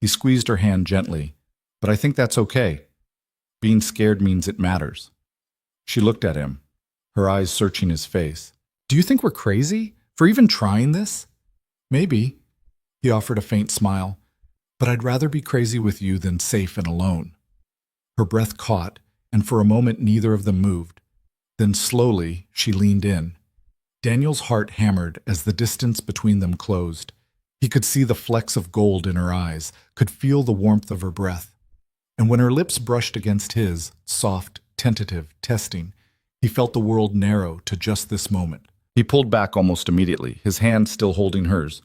He squeezed her hand gently. But I think that's okay. Being scared means it matters. She looked at him, her eyes searching his face. Do you think we're crazy for even trying this? Maybe. He offered a faint smile. But I'd rather be crazy with you than safe and alone. Her breath caught, and for a moment neither of them moved. Then slowly she leaned in. Daniel's heart hammered as the distance between them closed. He could see the flecks of gold in her eyes, could feel the warmth of her breath. And when her lips brushed against his, soft, tentative, testing, he felt the world narrow to just this moment. He pulled back almost immediately, his hand still holding hers.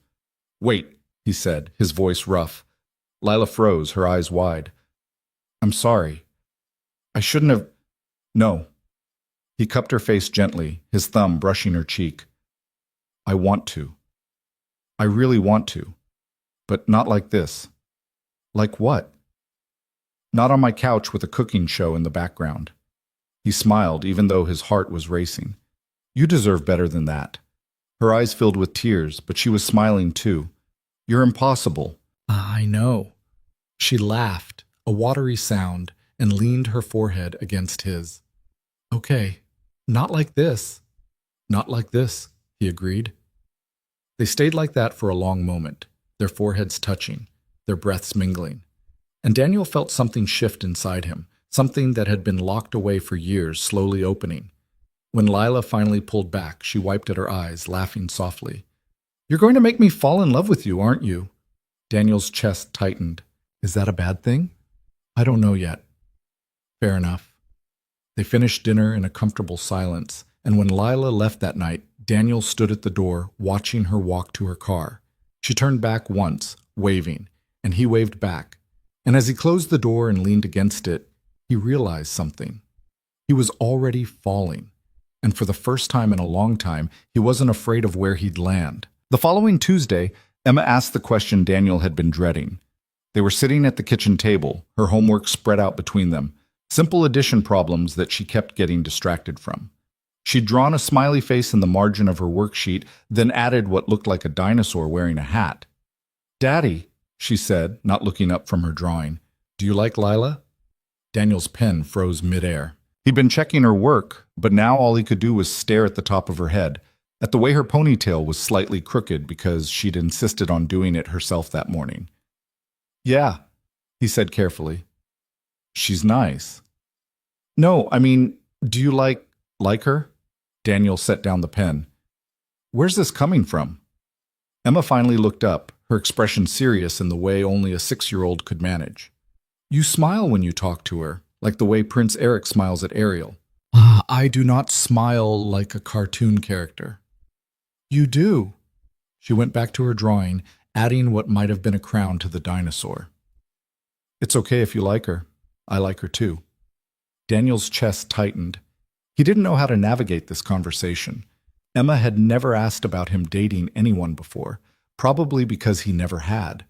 Wait, he said, his voice rough. Lila froze, her eyes wide. I'm sorry. I shouldn't have... No. He cupped her face gently, his thumb brushing her cheek. I want to. I really want to. But not like this. Like what? Not on my couch with a cooking show in the background. He smiled, even though his heart was racing. You deserve better than that. Her eyes filled with tears, but she was smiling too. You're impossible. I know. She laughed, a watery sound, and leaned her forehead against his. Okay, not like this. Not like this, he agreed. They stayed like that for a long moment, their foreheads touching, their breaths mingling. And Daniel felt something shift inside him, something that had been locked away for years slowly opening. When Lila finally pulled back, she wiped at her eyes, laughing softly. You're going to make me fall in love with you, aren't you? Daniel's chest tightened. Is that a bad thing? I don't know yet. Fair enough. They finished dinner in a comfortable silence, and when Lila left that night, Daniel stood at the door, watching her walk to her car. She turned back once, waving, and he waved back. And as he closed the door and leaned against it, he realized something. He was already falling, and for the first time in a long time, he wasn't afraid of where he'd land. The following Tuesday, Emma asked the question Daniel had been dreading. They were sitting at the kitchen table, her homework spread out between them, simple addition problems that she kept getting distracted from. She'd drawn a smiley face in the margin of her worksheet, then added what looked like a dinosaur wearing a hat. Daddy, she said, not looking up from her drawing, do you like Lila? Daniel's pen froze midair. He'd been checking her work, but now all he could do was stare at the top of her head, at the way her ponytail was slightly crooked because she'd insisted on doing it herself that morning. Yeah, he said carefully. She's nice. No, I mean, do you like her? Daniel set down the pen. Where's this coming from? Emma finally looked up, her expression serious in the way only a 6-year-old could manage. You smile when you talk to her, like the way Prince Eric smiles at Ariel. I do not smile like a cartoon character. You do. She went back to her drawing, adding what might have been a crown to the dinosaur. It's okay if you like her. I like her too. Daniel's chest tightened. He didn't know how to navigate this conversation. Emma had never asked about him dating anyone before, probably because he never had.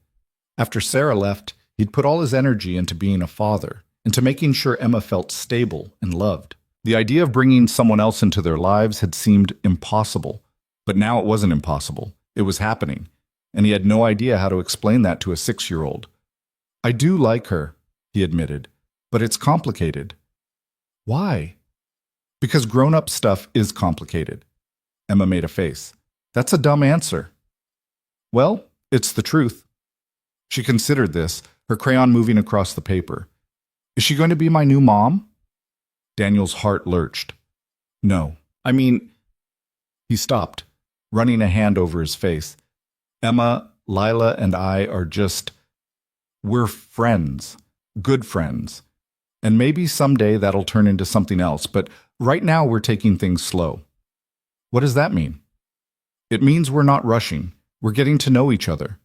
After Sarah left, he'd put all his energy into being a father, into making sure Emma felt stable and loved. The idea of bringing someone else into their lives had seemed impossible, but now it wasn't impossible. It was happening, and he had no idea how to explain that to a 6-year-old. I do like her, he admitted, but it's complicated. Why? Because grown-up stuff is complicated. Emma made a face. That's a dumb answer. Well, it's the truth. She considered this, her crayon moving across the paper. Is she going to be my new mom? Daniel's heart lurched. No. I mean... He stopped, running a hand over his face. Emma, Lila, and I are just... We're friends. Good friends. And maybe someday that'll turn into something else, but right now we're taking things slow. What does that mean? It means we're not rushing. We're getting to know each other.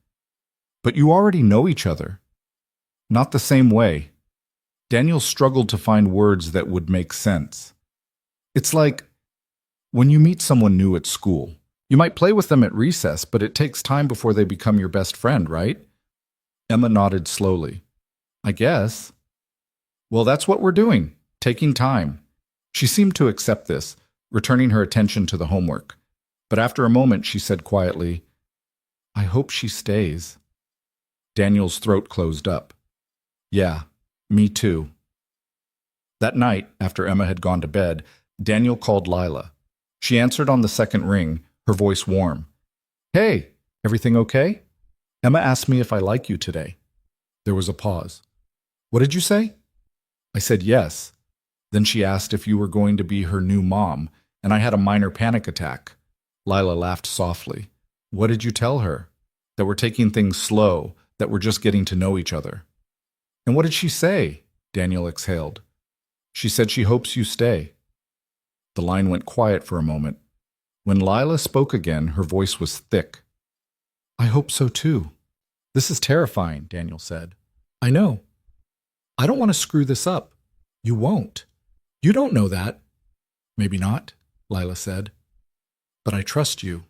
But you already know each other. Not the same way. Daniel struggled to find words that would make sense. It's like when you meet someone new at school. You might play with them at recess, but it takes time before they become your best friend, right? Emma nodded slowly. I guess. Well, that's what we're doing, taking time. She seemed to accept this, returning her attention to the homework. But after a moment, she said quietly, I hope she stays. Daniel's throat closed up. Yeah, me too. That night, after Emma had gone to bed, Daniel called Lila. She answered on the second ring, her voice warm. Hey, everything okay? Emma asked me if I like you today. There was a pause. What did you say? I said yes. Then she asked if you were going to be her new mom, and I had a minor panic attack. Lila laughed softly. What did you tell her? That we're taking things slow, that we're just getting to know each other. And what did she say? Daniel exhaled. She said she hopes you stay. The line went quiet for a moment. When Lila spoke again, her voice was thick. I hope so too. This is terrifying, Daniel said. I know. I don't want to screw this up. You won't. You don't know that. Maybe not, Lila said. But I trust you,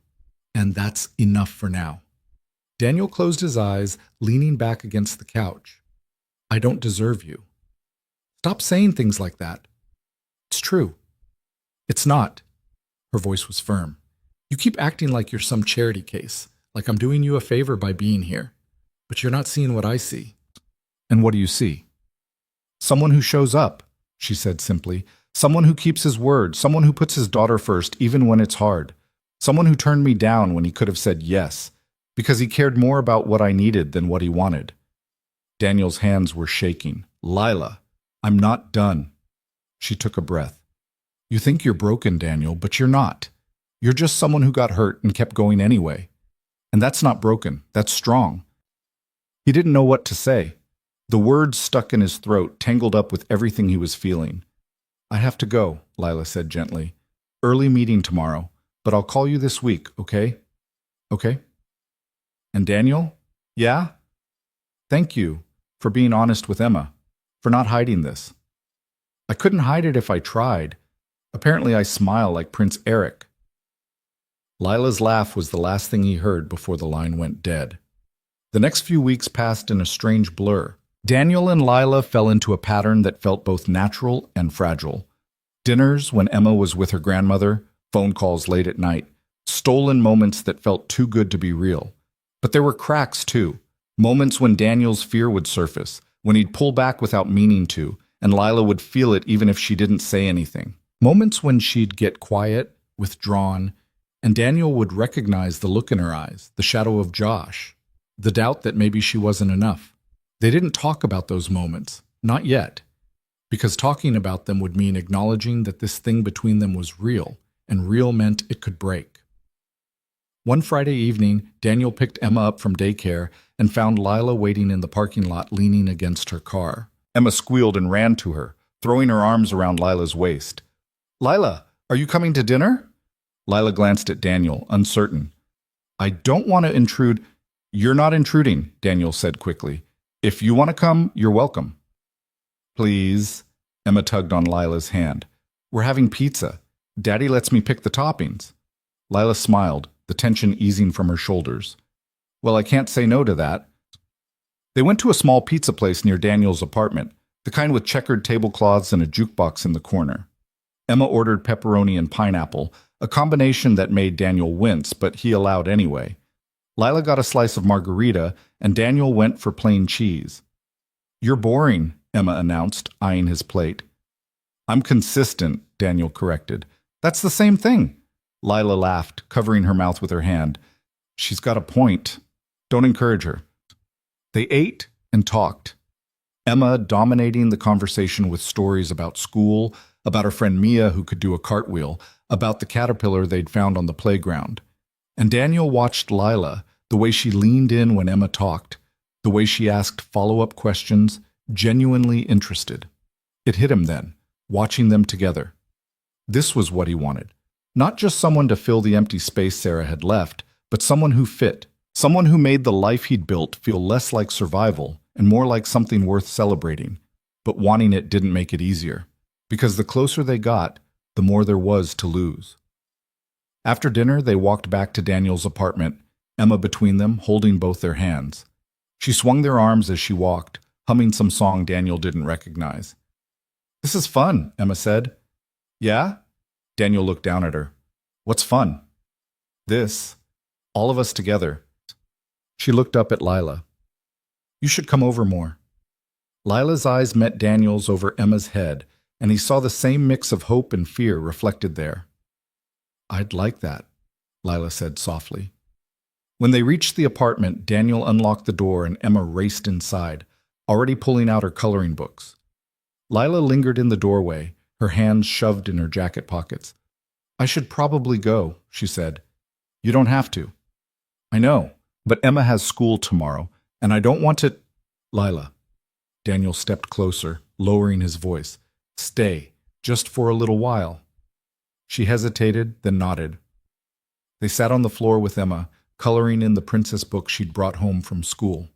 and that's enough for now. Daniel closed his eyes, leaning back against the couch. I don't deserve you. Stop saying things like that. It's true. It's not. Her voice was firm. You keep acting like you're some charity case, like I'm doing you a favor by being here. But you're not seeing what I see. And what do you see? Someone who shows up, she said simply. Someone who keeps his word, someone who puts his daughter first even when it's hard. Someone who turned me down when he could have said yes, because he cared more about what I needed than what he wanted. Daniel's hands were shaking. Lila, I'm not done. She took a breath. You think you're broken, Daniel, but you're not. You're just someone who got hurt and kept going anyway. And that's not broken, that's strong. He didn't know what to say. The words stuck in his throat, tangled up with everything he was feeling. I have to go, Lila said gently. Early meeting tomorrow, but I'll call you this week, okay? Okay? And Daniel? Yeah? Thank you for being honest with Emma, for not hiding this. I couldn't hide it if I tried. Apparently I smile like Prince Eric. Lila's laugh was the last thing he heard before the line went dead. The next few weeks passed in a strange blur. Daniel and Lila fell into a pattern that felt both natural and fragile. Dinners when Emma was with her grandmother, phone calls late at night, stolen moments that felt too good to be real. But there were cracks too, moments when Daniel's fear would surface, when he'd pull back without meaning to, and Lila would feel it even if she didn't say anything. Moments when she'd get quiet, withdrawn, and Daniel would recognize the look in her eyes, the shadow of Josh, the doubt that maybe she wasn't enough. They didn't talk about those moments, not yet, because talking about them would mean acknowledging that this thing between them was real, and real meant it could break. One Friday evening, Daniel picked Emma up from daycare and found Lila waiting in the parking lot leaning against her car. Emma squealed and ran to her, throwing her arms around Lila's waist. Lila, are you coming to dinner? Lila glanced at Daniel, uncertain. I don't want to intrude. You're not intruding, Daniel said quickly. If you want to come, you're welcome. Please, Emma tugged on Lila's hand. We're having pizza. Daddy lets me pick the toppings. Lila smiled, the tension easing from her shoulders. Well, I can't say no to that. They went to a small pizza place near Daniel's apartment, the kind with checkered tablecloths and a jukebox in the corner. Emma ordered pepperoni and pineapple, a combination that made Daniel wince, but he allowed anyway. Lila got a slice of margarita, and Daniel went for plain cheese. You're boring, Emma announced, eyeing his plate. I'm consistent, Daniel corrected. That's the same thing. Lila laughed, covering her mouth with her hand. She's got a point. Don't encourage her. They ate and talked. Emma dominating the conversation with stories about school, about her friend Mia who could do a cartwheel, about the caterpillar they'd found on the playground. And Daniel watched Lila, the way she leaned in when Emma talked, the way she asked follow-up questions, genuinely interested. It hit him then, watching them together. This was what he wanted. Not just someone to fill the empty space Sarah had left, but someone who fit, someone who made the life he'd built feel less like survival and more like something worth celebrating. But wanting it didn't make it easier, because the closer they got, the more there was to lose. After dinner, they walked back to Daniel's apartment, Emma between them, holding both their hands. She swung their arms as she walked, humming some song Daniel didn't recognize. "This is fun," Emma said. "Yeah?" Daniel looked down at her. "What's fun?" "This. All of us together." She looked up at Lila. "You should come over more." Lila's eyes met Daniel's over Emma's head, and he saw the same mix of hope and fear reflected there. "I'd like that," Lila said softly. When they reached the apartment, Daniel unlocked the door and Emma raced inside, already pulling out her coloring books. Lila lingered in the doorway, her hands shoved in her jacket pockets. "I should probably go," she said. "You don't have to." "I know, but Emma has school tomorrow, and I don't want to—" "Lila." Daniel stepped closer, lowering his voice. "Stay, just for a little while." She hesitated, then nodded. They sat on the floor with Emma, coloring in the princess book she'd brought home from school.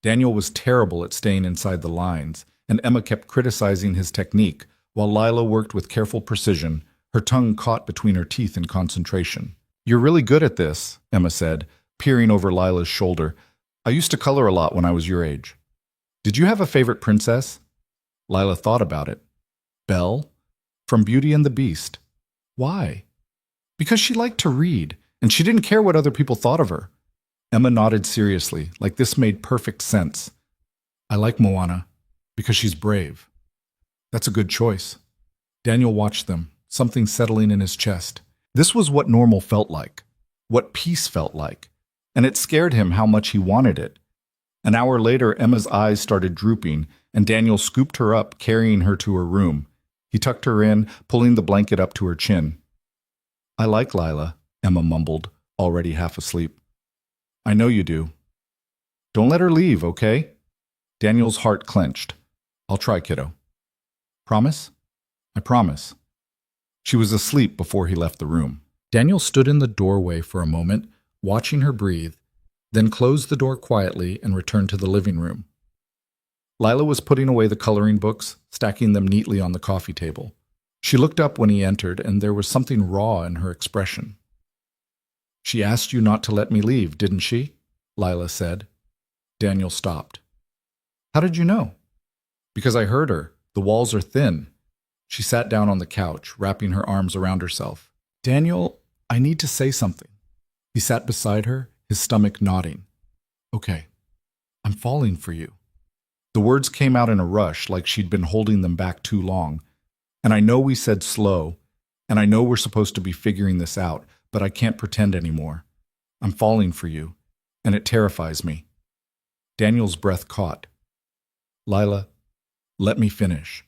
Daniel was terrible at staying inside the lines, and Emma kept criticizing his technique, while Lila worked with careful precision, her tongue caught between her teeth in concentration. "You're really good at this," Emma said, peering over Lila's shoulder. "I used to color a lot when I was your age." "Did you have a favorite princess?" Lila thought about it. "Belle, from Beauty and the Beast." "Why?" "Because she liked to read, and she didn't care what other people thought of her." Emma nodded seriously, like this made perfect sense. "I like Moana, because she's brave." "That's a good choice." Daniel watched them, something settling in his chest. This was what normal felt like, what peace felt like, and it scared him how much he wanted it. An hour later, Emma's eyes started drooping, and Daniel scooped her up, carrying her to her room. He tucked her in, pulling the blanket up to her chin. "I like Lila," Emma mumbled, already half asleep. "I know you do." "Don't let her leave, okay?" Daniel's heart clenched. "I'll try, kiddo." "Promise?" "I promise." She was asleep before he left the room. Daniel stood in the doorway for a moment, watching her breathe, then closed the door quietly and returned to the living room. Lila was putting away the coloring books, stacking them neatly on the coffee table. She looked up when he entered, and there was something raw in her expression. "She asked you not to let me leave, didn't she?" Lila said. Daniel stopped. "How did you know?" "Because I heard her. The walls are thin." She sat down on the couch, wrapping her arms around herself. "Daniel, I need to say something." He sat beside her, his stomach knotting. "Okay, I'm falling for you." The words came out in a rush, like she'd been holding them back too long. "And I know we said slow, and I know we're supposed to be figuring this out, but I can't pretend anymore. I'm falling for you, and it terrifies me." Daniel's breath caught. "Lila, let me finish."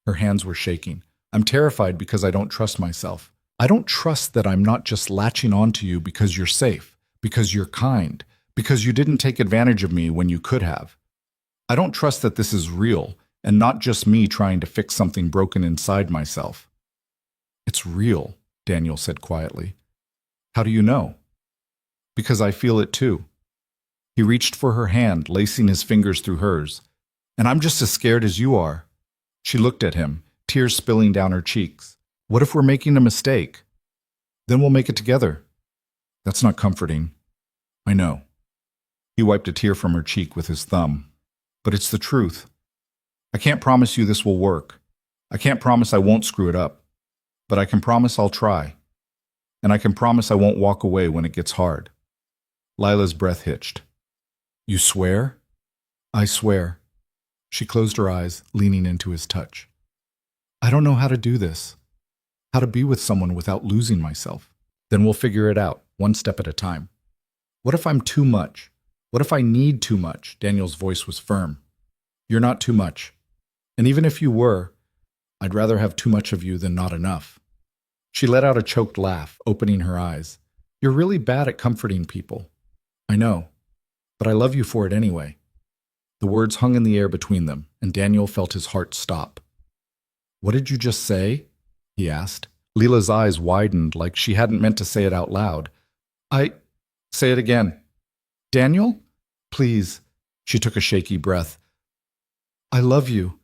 Her hands were shaking. "I'm terrified because I don't trust myself. I don't trust that I'm not just latching on to you because you're safe, because you're kind, because you didn't take advantage of me when you could have. I don't trust that this is real, and not just me trying to fix something broken inside myself." "It's real," Daniel said quietly. "How do you know?" "Because I feel it too." He reached for her hand, lacing his fingers through hers. "And I'm just as scared as you are." She looked at him, tears spilling down her cheeks. "What if we're making a mistake?" "Then we'll make it together." "That's not comforting." "I know." He wiped a tear from her cheek with his thumb. "But it's the truth. I can't promise you this will work. I can't promise I won't screw it up. But I can promise I'll try. And I can promise I won't walk away when it gets hard." Lila's breath hitched. "You swear?" "I swear." She closed her eyes, leaning into his touch. "I don't know how to do this. How to be with someone without losing myself. Then we'll figure it out, one step at a time." "What if I'm too much? What if I need too much?" Daniel's voice was firm. "You're not too much. And even if you were, I'd rather have too much of you than not enough." She let out a choked laugh, opening her eyes. "You're really bad at comforting people." "I know, but I love you for it anyway." The words hung in the air between them, and Daniel felt his heart stop. "What did you just say?" he asked. Lila's eyes widened like she hadn't meant to say it out loud. Say it again." "Daniel? Please." She took a shaky breath. "I love you,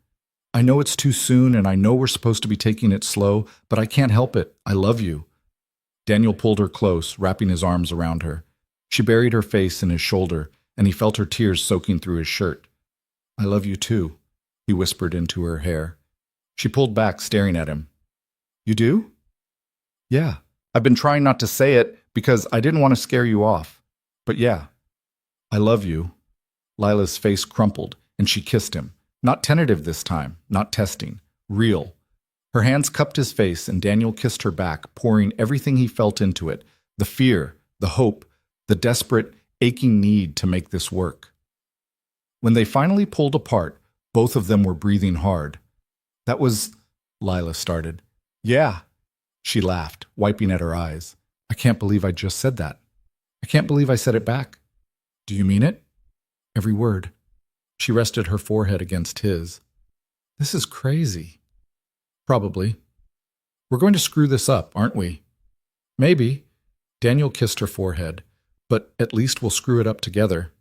I know it's too soon and I know we're supposed to be taking it slow, but I can't help it. I love you. Daniel pulled her close, wrapping his arms around her. She buried her face in his shoulder, and he felt her tears soaking through his shirt. I love you too, he whispered into her hair. She pulled back, staring at him. You do? Yeah. I've been trying not to say it because I didn't want to scare you off. But yeah, I love you. Lila's face crumpled, and she kissed him. Not tentative this time, not testing. Real. Her hands cupped his face, and Daniel kissed her back, pouring everything he felt into it. The fear, the hope, the desperate, aching need to make this work. When they finally pulled apart, both of them were breathing hard. That was... Lila started. Yeah. She laughed, wiping at her eyes. I can't believe I just said that. I can't believe I said it back. Do you mean it? Every word. She rested her forehead against his. This is crazy. Probably. We're going to screw this up, aren't we? Maybe. Daniel kissed her forehead. But at least we'll screw it up together.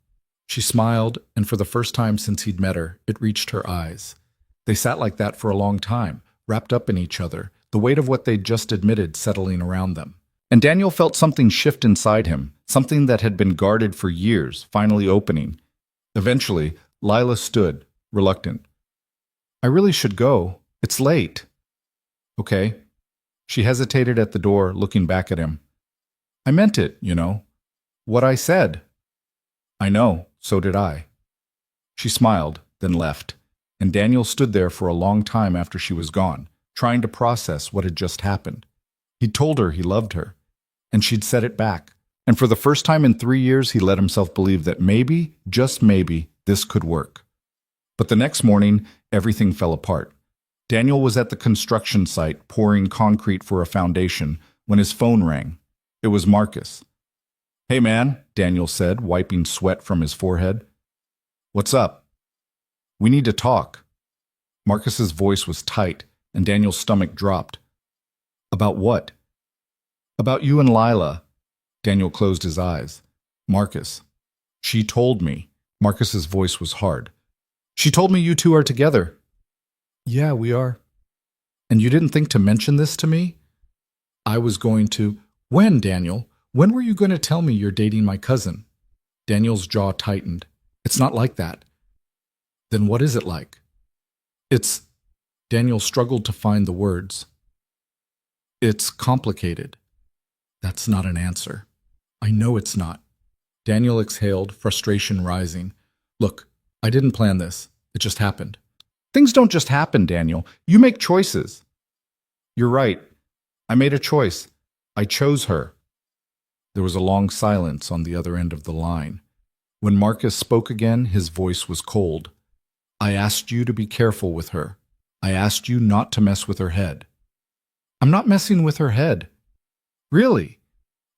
She smiled, and for the first time since he'd met her, it reached her eyes. They sat like that for a long time, wrapped up in each other, the weight of what they'd just admitted settling around them. And Daniel felt something shift inside him, something that had been guarded for years, finally opening. Eventually, Lila stood, reluctant. I really should go. It's late. Okay. She hesitated at the door, looking back at him. I meant it, you know. What I said. I know, so did I. She smiled, then left, and Daniel stood there for a long time after she was gone, trying to process what had just happened. He'd told her he loved her, and she'd said it back, and for the first time in 3 years he let himself believe that maybe, just maybe, this could work. But the next morning, everything fell apart. Daniel was at the construction site pouring concrete for a foundation when his phone rang. It was Marcus. Hey man, Daniel said, wiping sweat from his forehead. What's up? We need to talk. Marcus's voice was tight, and Daniel's stomach dropped. About what? About you and Lila. Daniel closed his eyes. Marcus. She told me. Marcus's voice was hard. She told me you two are together. Yeah, we are. And you didn't think to mention this to me? I was going to. When, Daniel? When were you going to tell me you're dating my cousin? Daniel's jaw tightened. It's not like that. Then what is it like? It's... Daniel struggled to find the words. It's complicated. That's not an answer. I know it's not. Daniel exhaled, frustration rising. Look, I didn't plan this. It just happened. Things don't just happen, Daniel. You make choices. You're right. I made a choice. I chose her. There was a long silence on the other end of the line. When Marcus spoke again, his voice was cold. I asked you to be careful with her. I asked you not to mess with her head. I'm not messing with her head. Really?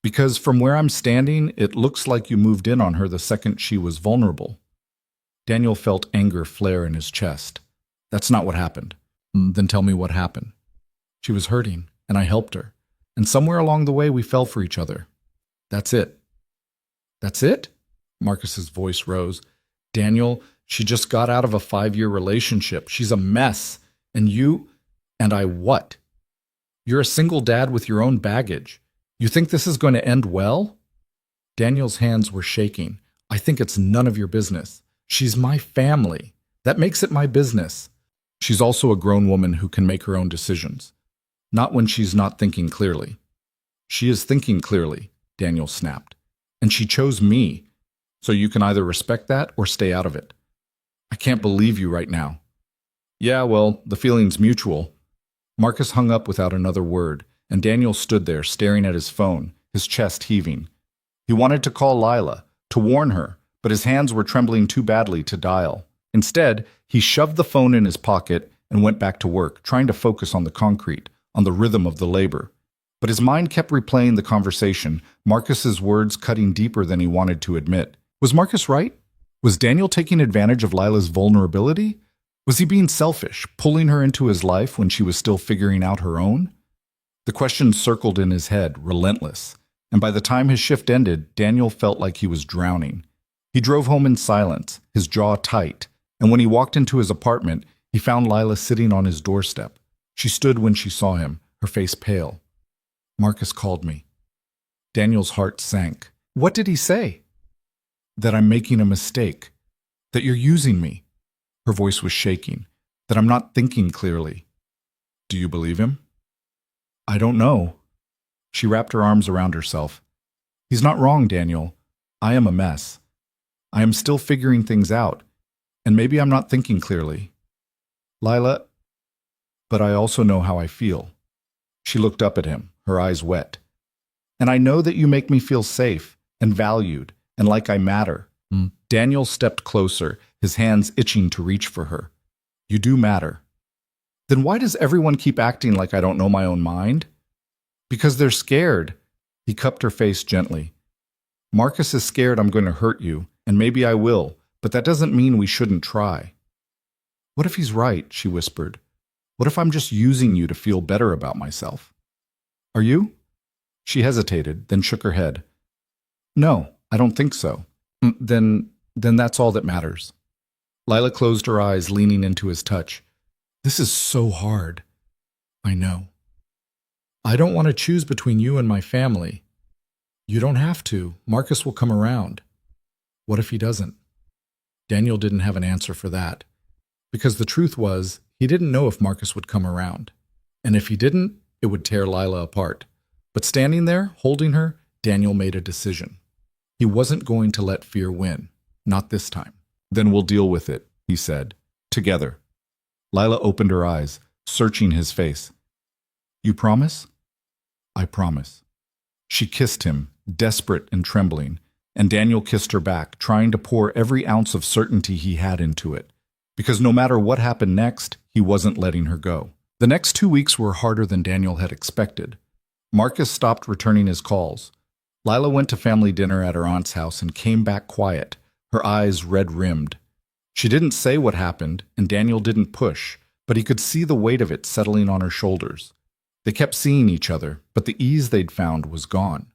Because from where I'm standing, it looks like you moved in on her the second she was vulnerable. Daniel felt anger flare in his chest. That's not what happened. Then tell me what happened. She was hurting, and I helped her. And somewhere along the way, we fell for each other. That's it. That's it? Marcus's voice rose. Daniel, she just got out of a 5-year relationship. She's a mess. And you... And I what? You're a single dad with your own baggage. You think this is going to end well? Daniel's hands were shaking. I think it's none of your business. She's my family. That makes it my business. She's also a grown woman who can make her own decisions. Not when she's not thinking clearly. She is thinking clearly, Daniel snapped. And she chose me. So you can either respect that or stay out of it. I can't believe you right now. Yeah, well, the feeling's mutual. Marcus hung up without another word, and Daniel stood there staring at his phone, his chest heaving. He wanted to call Lila, to warn her, but his hands were trembling too badly to dial. Instead, he shoved the phone in his pocket and went back to work, trying to focus on the concrete, on the rhythm of the labor. But his mind kept replaying the conversation, Marcus's words cutting deeper than he wanted to admit. Was Marcus right? Was Daniel taking advantage of Lila's vulnerability? Was he being selfish, pulling her into his life when she was still figuring out her own? The questions circled in his head, relentless, and by the time his shift ended, Daniel felt like he was drowning. He drove home in silence, his jaw tight, and when he walked into his apartment, He found Lila sitting on his doorstep. She stood when she saw him, her face pale. Marcus called me. Daniel's heart sank. What did he say? That I'm making a mistake. That you're using me. Her voice was shaking. That I'm not thinking clearly. Do you believe him? I don't know. She wrapped her arms around herself. He's not wrong, Daniel. I am a mess. I am still figuring things out, and maybe I'm not thinking clearly. Lila, but I also know how I feel. She looked up at him, her eyes wet. And I know that you make me feel safe and valued and like I matter. Daniel stepped closer, his hands itching to reach for her. You do matter. Then why does everyone keep acting like I don't know my own mind? Because they're scared. He cupped her face gently. Marcus is scared I'm going to hurt you, and maybe I will, but that doesn't mean we shouldn't try. What if he's right, she whispered. What if I'm just using you to feel better about myself? Are you? She hesitated, then shook her head. No, I don't think so. Then that's all that matters. Lila closed her eyes, leaning into his touch. This is so hard. I know. I don't want to choose between you and my family. You don't have to. Marcus will come around. What if he doesn't? Daniel didn't have an answer for that. Because the truth was, he didn't know if Marcus would come around. And if he didn't, it would tear Lila apart. But standing there, holding her, Daniel made a decision. He wasn't going to let fear win. Not this time. Then we'll deal with it, he said. Together. Lila opened her eyes, searching his face. You promise? I promise. She kissed him, desperate and trembling, and Daniel kissed her back, trying to pour every ounce of certainty he had into it. Because no matter what happened next, he wasn't letting her go. The next 2 weeks were harder than Daniel had expected. Marcus stopped returning his calls. Lila went to family dinner at her aunt's house and came back quiet, her eyes red-rimmed. She didn't say what happened, and Daniel didn't push, but he could see the weight of it settling on her shoulders. They kept seeing each other, but the ease they'd found was gone.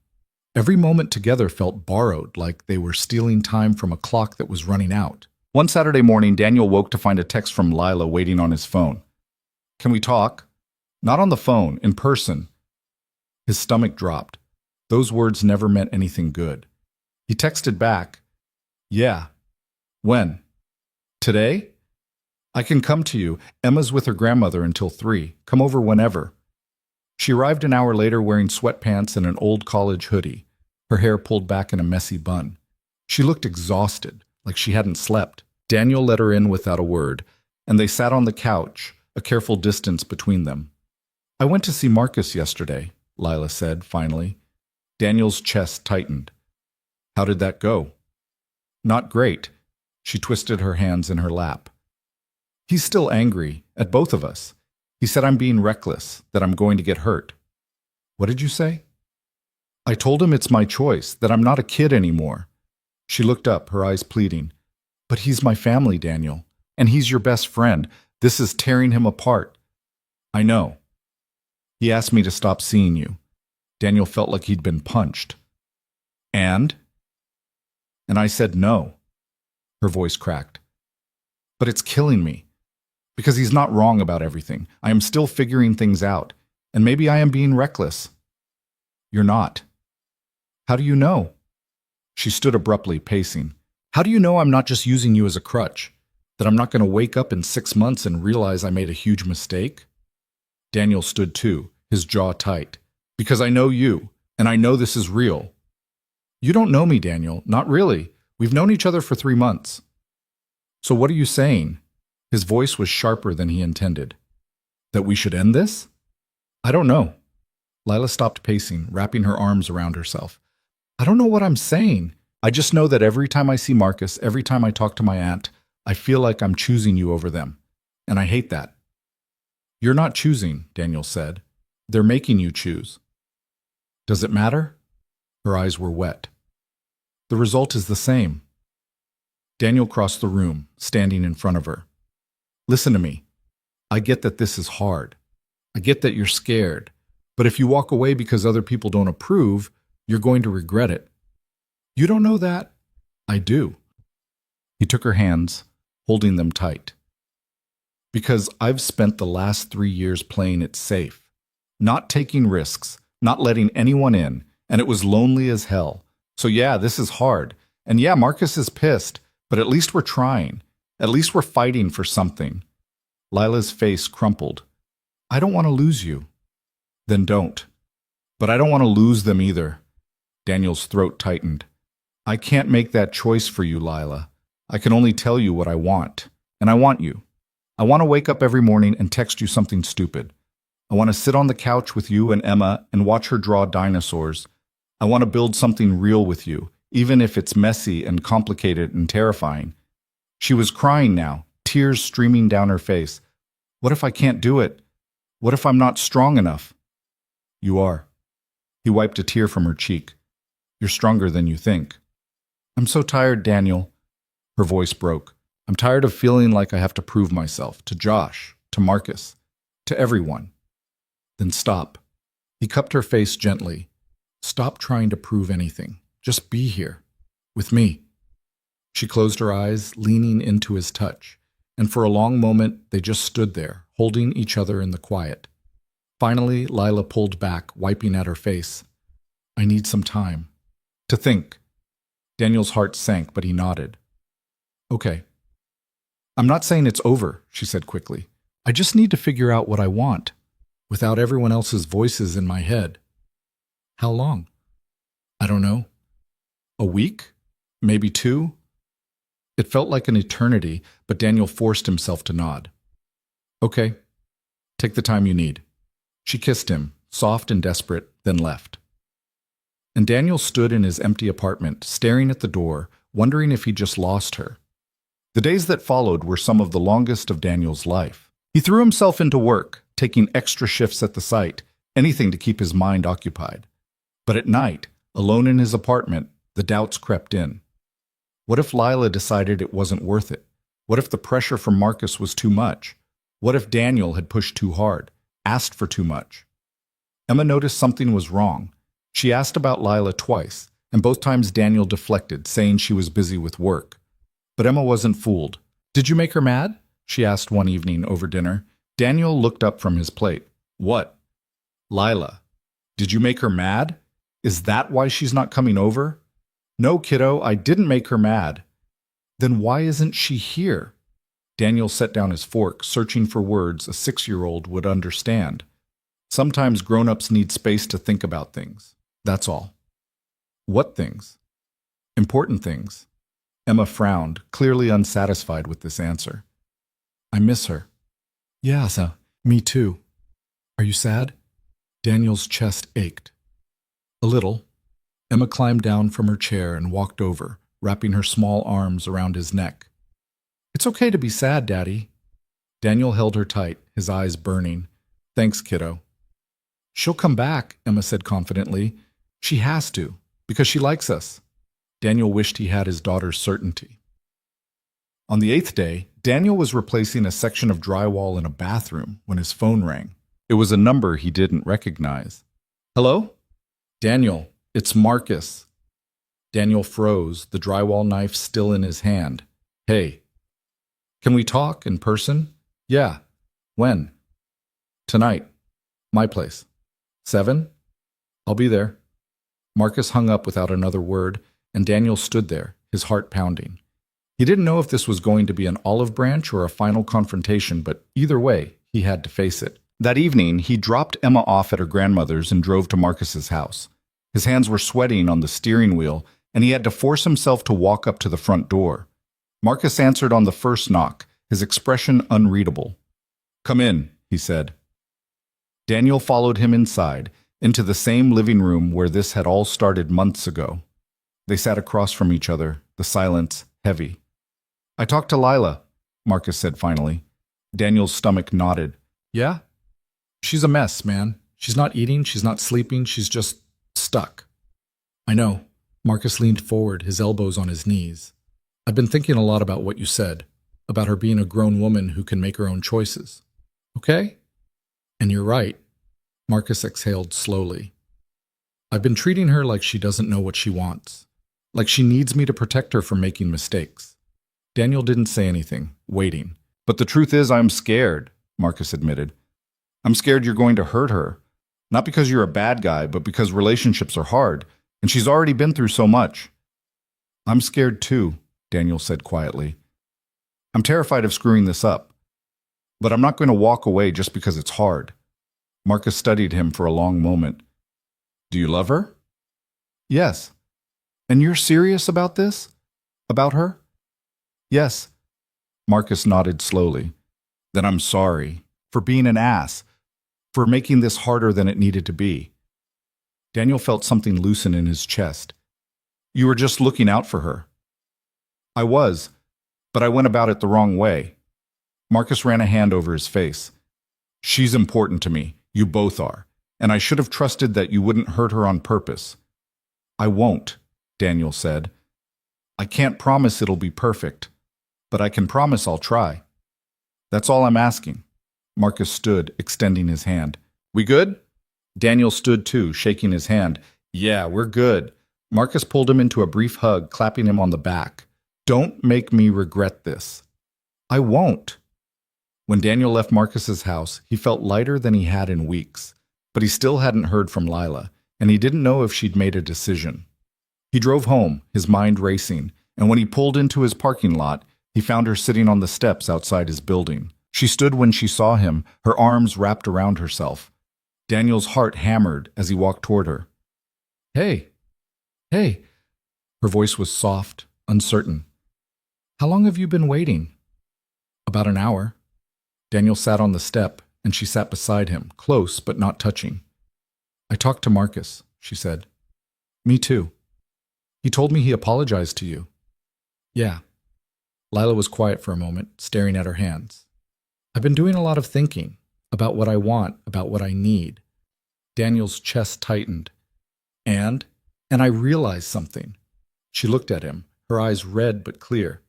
Every moment together felt borrowed, like they were stealing time from a clock that was running out. One Saturday morning, Daniel woke to find a text from Lila waiting on his phone. Can we talk? Not on the phone, in person. His stomach dropped. Those words never meant anything good. He texted back, Yeah. When? Today? I can come to you. Emma's with her grandmother until 3. Come over whenever. She arrived an hour later wearing sweatpants and an old college hoodie, her hair pulled back in a messy bun. She looked exhausted, like she hadn't slept. Daniel let her in without a word, and they sat on the couch, a careful distance between them. I went to see Marcus yesterday, Lila said, finally. Daniel's chest tightened. How did that go? Not great. She twisted her hands in her lap. He's still angry, at both of us. He said I'm being reckless, that I'm going to get hurt. What did you say? I told him it's my choice, that I'm not a kid anymore. She looked up, her eyes pleading. But he's my family, Daniel, and he's your best friend. This is tearing him apart. I know. He asked me to stop seeing you. Daniel felt like he'd been punched. And I said no. Her voice cracked. But it's killing me. Because he's not wrong about everything. I am still figuring things out. And maybe I am being reckless. You're not. How do you know? She stood abruptly, pacing. How do you know I'm not just using you as a crutch? That I'm not going to wake up in 6 months and realize I made a huge mistake? Daniel stood too, his jaw tight. Because I know you, and I know this is real. You don't know me, Daniel. Not really. We've known each other for 3 months. So what are you saying? His voice was sharper than he intended. That we should end this? I don't know. Lila stopped pacing, wrapping her arms around herself. I don't know what I'm saying. I just know that every time I see Marcus, every time I talk to my aunt, I feel like I'm choosing you over them. And I hate that. You're not choosing, Daniel said. They're making you choose. Does it matter? Her eyes were wet. The result is the same. Daniel crossed the room, standing in front of her. Listen to me. I get that this is hard. I get that you're scared. But if you walk away because other people don't approve, you're going to regret it. You don't know that? I do. He took her hands, holding them tight. Because I've spent the last 3 years playing it safe, not taking risks, not letting anyone in, and it was lonely as hell. So yeah, this is hard. And yeah, Marcus is pissed, but at least we're trying. At least we're fighting for something. Lila's face crumpled. I don't want to lose you. Then don't. But I don't want to lose them either. Daniel's throat tightened. I can't make that choice for you, Lila. I can only tell you what I want. And I want you. I want to wake up every morning and text you something stupid. I want to sit on the couch with you and Emma and watch her draw dinosaurs. I want to build something real with you, even if it's messy and complicated and terrifying. She was crying now, tears streaming down her face. What if I can't do it? What if I'm not strong enough? You are. He wiped a tear from her cheek. You're stronger than you think. I'm so tired, Daniel. Her voice broke. I'm tired of feeling like I have to prove myself to Josh, to Marcus, to everyone. Then stop. He cupped her face gently. Stop trying to prove anything. Just be here. With me. She closed her eyes, leaning into his touch, and for a long moment they just stood there, holding each other in the quiet. Finally, Lila pulled back, wiping at her face. I need some time. To think. Daniel's heart sank, but he nodded. Okay. I'm not saying it's over, she said quickly. I just need to figure out what I want, without everyone else's voices in my head. How long? I don't know. A week? Maybe 2? It felt like an eternity, but Daniel forced himself to nod. Okay. Take the time you need. She kissed him, soft and desperate, then left. And Daniel stood in his empty apartment, staring at the door, wondering if he'd just lost her. The days that followed were some of the longest of Daniel's life. He threw himself into work, taking extra shifts at the site, anything to keep his mind occupied. But at night, alone in his apartment, the doubts crept in. What if Lila decided it wasn't worth it? What if the pressure from Marcus was too much? What if Daniel had pushed too hard, asked for too much? Emma noticed something was wrong. She asked about Lila twice, and both times Daniel deflected, saying she was busy with work. But Emma wasn't fooled. Did you make her mad? She asked one evening over dinner. Daniel looked up from his plate. What? Lila. Did you make her mad? Is that why she's not coming over? No, kiddo, I didn't make her mad. Then why isn't she here? Daniel set down his fork, searching for words a 6-year-old would understand. Sometimes grown-ups need space to think about things. That's all. What things? Important things. Emma frowned, clearly unsatisfied with this answer. I miss her. Yeah, me too. Are you sad? Daniel's chest ached. A little. Emma climbed down from her chair and walked over, wrapping her small arms around his neck. It's okay to be sad, Daddy. Daniel held her tight, his eyes burning. Thanks, kiddo. She'll come back, Emma said confidently. She has to, because she likes us. Daniel wished he had his daughter's certainty. On the 8th day, Daniel was replacing a section of drywall in a bathroom when his phone rang. It was a number he didn't recognize. Hello? Daniel, it's Marcus. Daniel froze, the drywall knife still in his hand. Hey. Can we talk in person? Yeah. When? Tonight. My place. 7? I'll be there. Marcus hung up without another word, and Daniel stood there, his heart pounding. He didn't know if this was going to be an olive branch or a final confrontation, but either way, he had to face it. That evening, he dropped Emma off at her grandmother's and drove to Marcus's house. His hands were sweating on the steering wheel, and he had to force himself to walk up to the front door. Marcus answered on the first knock, his expression unreadable. Come in, he said. Daniel followed him inside, into the same living room where this had all started months ago. They sat across from each other, the silence heavy. I talked to Lila, Marcus said finally. Daniel's stomach nodded. Yeah? She's a mess, man. She's not eating, she's not sleeping, she's just stuck. I know. Marcus leaned forward, his elbows on his knees. I've been thinking a lot about what you said, about her being a grown woman who can make her own choices. Okay? And you're right. Marcus exhaled slowly. I've been treating her like she doesn't know what she wants, like she needs me to protect her from making mistakes. Daniel didn't say anything, waiting. But the truth is, I'm scared, Marcus admitted. I'm scared you're going to hurt her. Not because you're a bad guy, but because relationships are hard, and she's already been through so much. I'm scared too, Daniel said quietly. I'm terrified of screwing this up. But I'm not going to walk away just because it's hard. Marcus studied him for a long moment. Do you love her? Yes. And you're serious about this? About her? Yes. Marcus nodded slowly. Then I'm sorry for being an ass, for making this harder than it needed to be. Daniel felt something loosen in his chest. You were just looking out for her. I was, but I went about it the wrong way. Marcus ran a hand over his face. She's important to me. You both are. And I should have trusted that you wouldn't hurt her on purpose. I won't, Daniel said. I can't promise it'll be perfect, but I can promise I'll try. That's all I'm asking. Marcus stood, extending his hand. We good? Daniel stood too, shaking his hand. Yeah, we're good. Marcus pulled him into a brief hug, clapping him on the back. Don't make me regret this. I won't. When Daniel left Marcus's house, he felt lighter than he had in weeks, but he still hadn't heard from Lila, and he didn't know if she'd made a decision. He drove home, his mind racing, and when he pulled into his parking lot, he found her sitting on the steps outside his building. She stood when she saw him, her arms wrapped around herself. Daniel's heart hammered as he walked toward her. Hey. Hey. Her voice was soft, uncertain. How long have you been waiting? About an hour. Daniel sat on the step, and she sat beside him, close but not touching. I talked to Marcus, she said. Me too. He told me he apologized to you. Yeah. Lila was quiet for a moment, staring at her hands. I've been doing a lot of thinking about what I want, about what I need. Daniel's chest tightened. And I realized something. She looked at him, her eyes red but clear.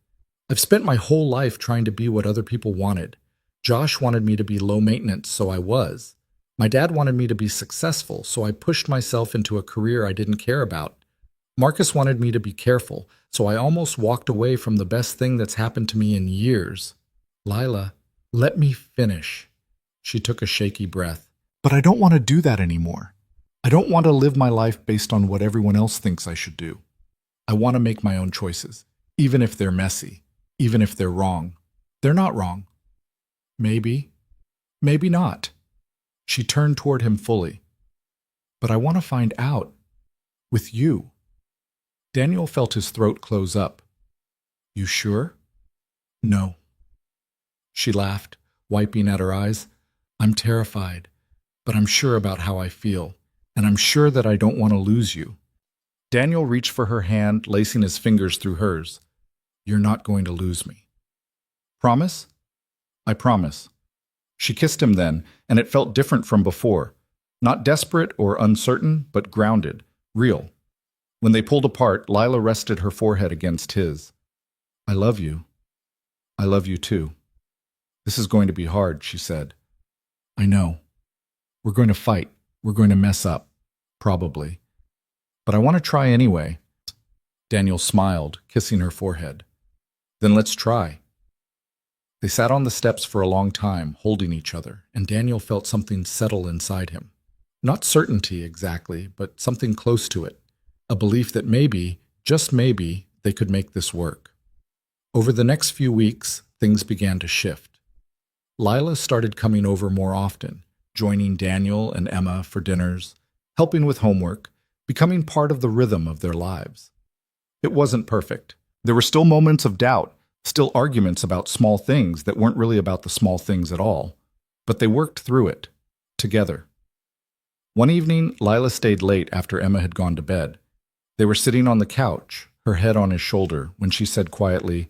I've spent my whole life trying to be what other people wanted. Josh wanted me to be low maintenance, so I was. My dad wanted me to be successful, so I pushed myself into a career I didn't care about. Marcus wanted me to be careful, so I almost walked away from the best thing that's happened to me in years. Lila, let me finish. She took a shaky breath. But I don't want to do that anymore. I don't want to live my life based on what everyone else thinks I should do. I want to make my own choices, even if they're messy, even if they're wrong. They're not wrong. Maybe, maybe not. She turned toward him fully. But I want to find out. With you. Daniel felt his throat close up. You sure? No. She laughed, wiping at her eyes. I'm terrified, but I'm sure about how I feel, and I'm sure that I don't want to lose you. Daniel reached for her hand, lacing his fingers through hers. You're not going to lose me. Promise? I promise. She kissed him then, and it felt different from before. Not desperate or uncertain, but grounded, real. When they pulled apart, Lila rested her forehead against his. I love you. I love you too. This is going to be hard, she said. I know. We're going to fight. We're going to mess up. Probably. But I want to try anyway. Daniel smiled, kissing her forehead. Then let's try. They sat on the steps for a long time, holding each other, and Daniel felt something settle inside him. Not certainty exactly, but something close to it. A belief that maybe, just maybe, they could make this work. Over the next few weeks, things began to shift. Lila started coming over more often, joining Daniel and Emma for dinners, helping with homework, becoming part of the rhythm of their lives. It wasn't perfect. There were still moments of doubt, still arguments about small things that weren't really about the small things at all, but they worked through it, together. One evening, Lila stayed late after Emma had gone to bed. They were sitting on the couch, her head on his shoulder, when she said quietly,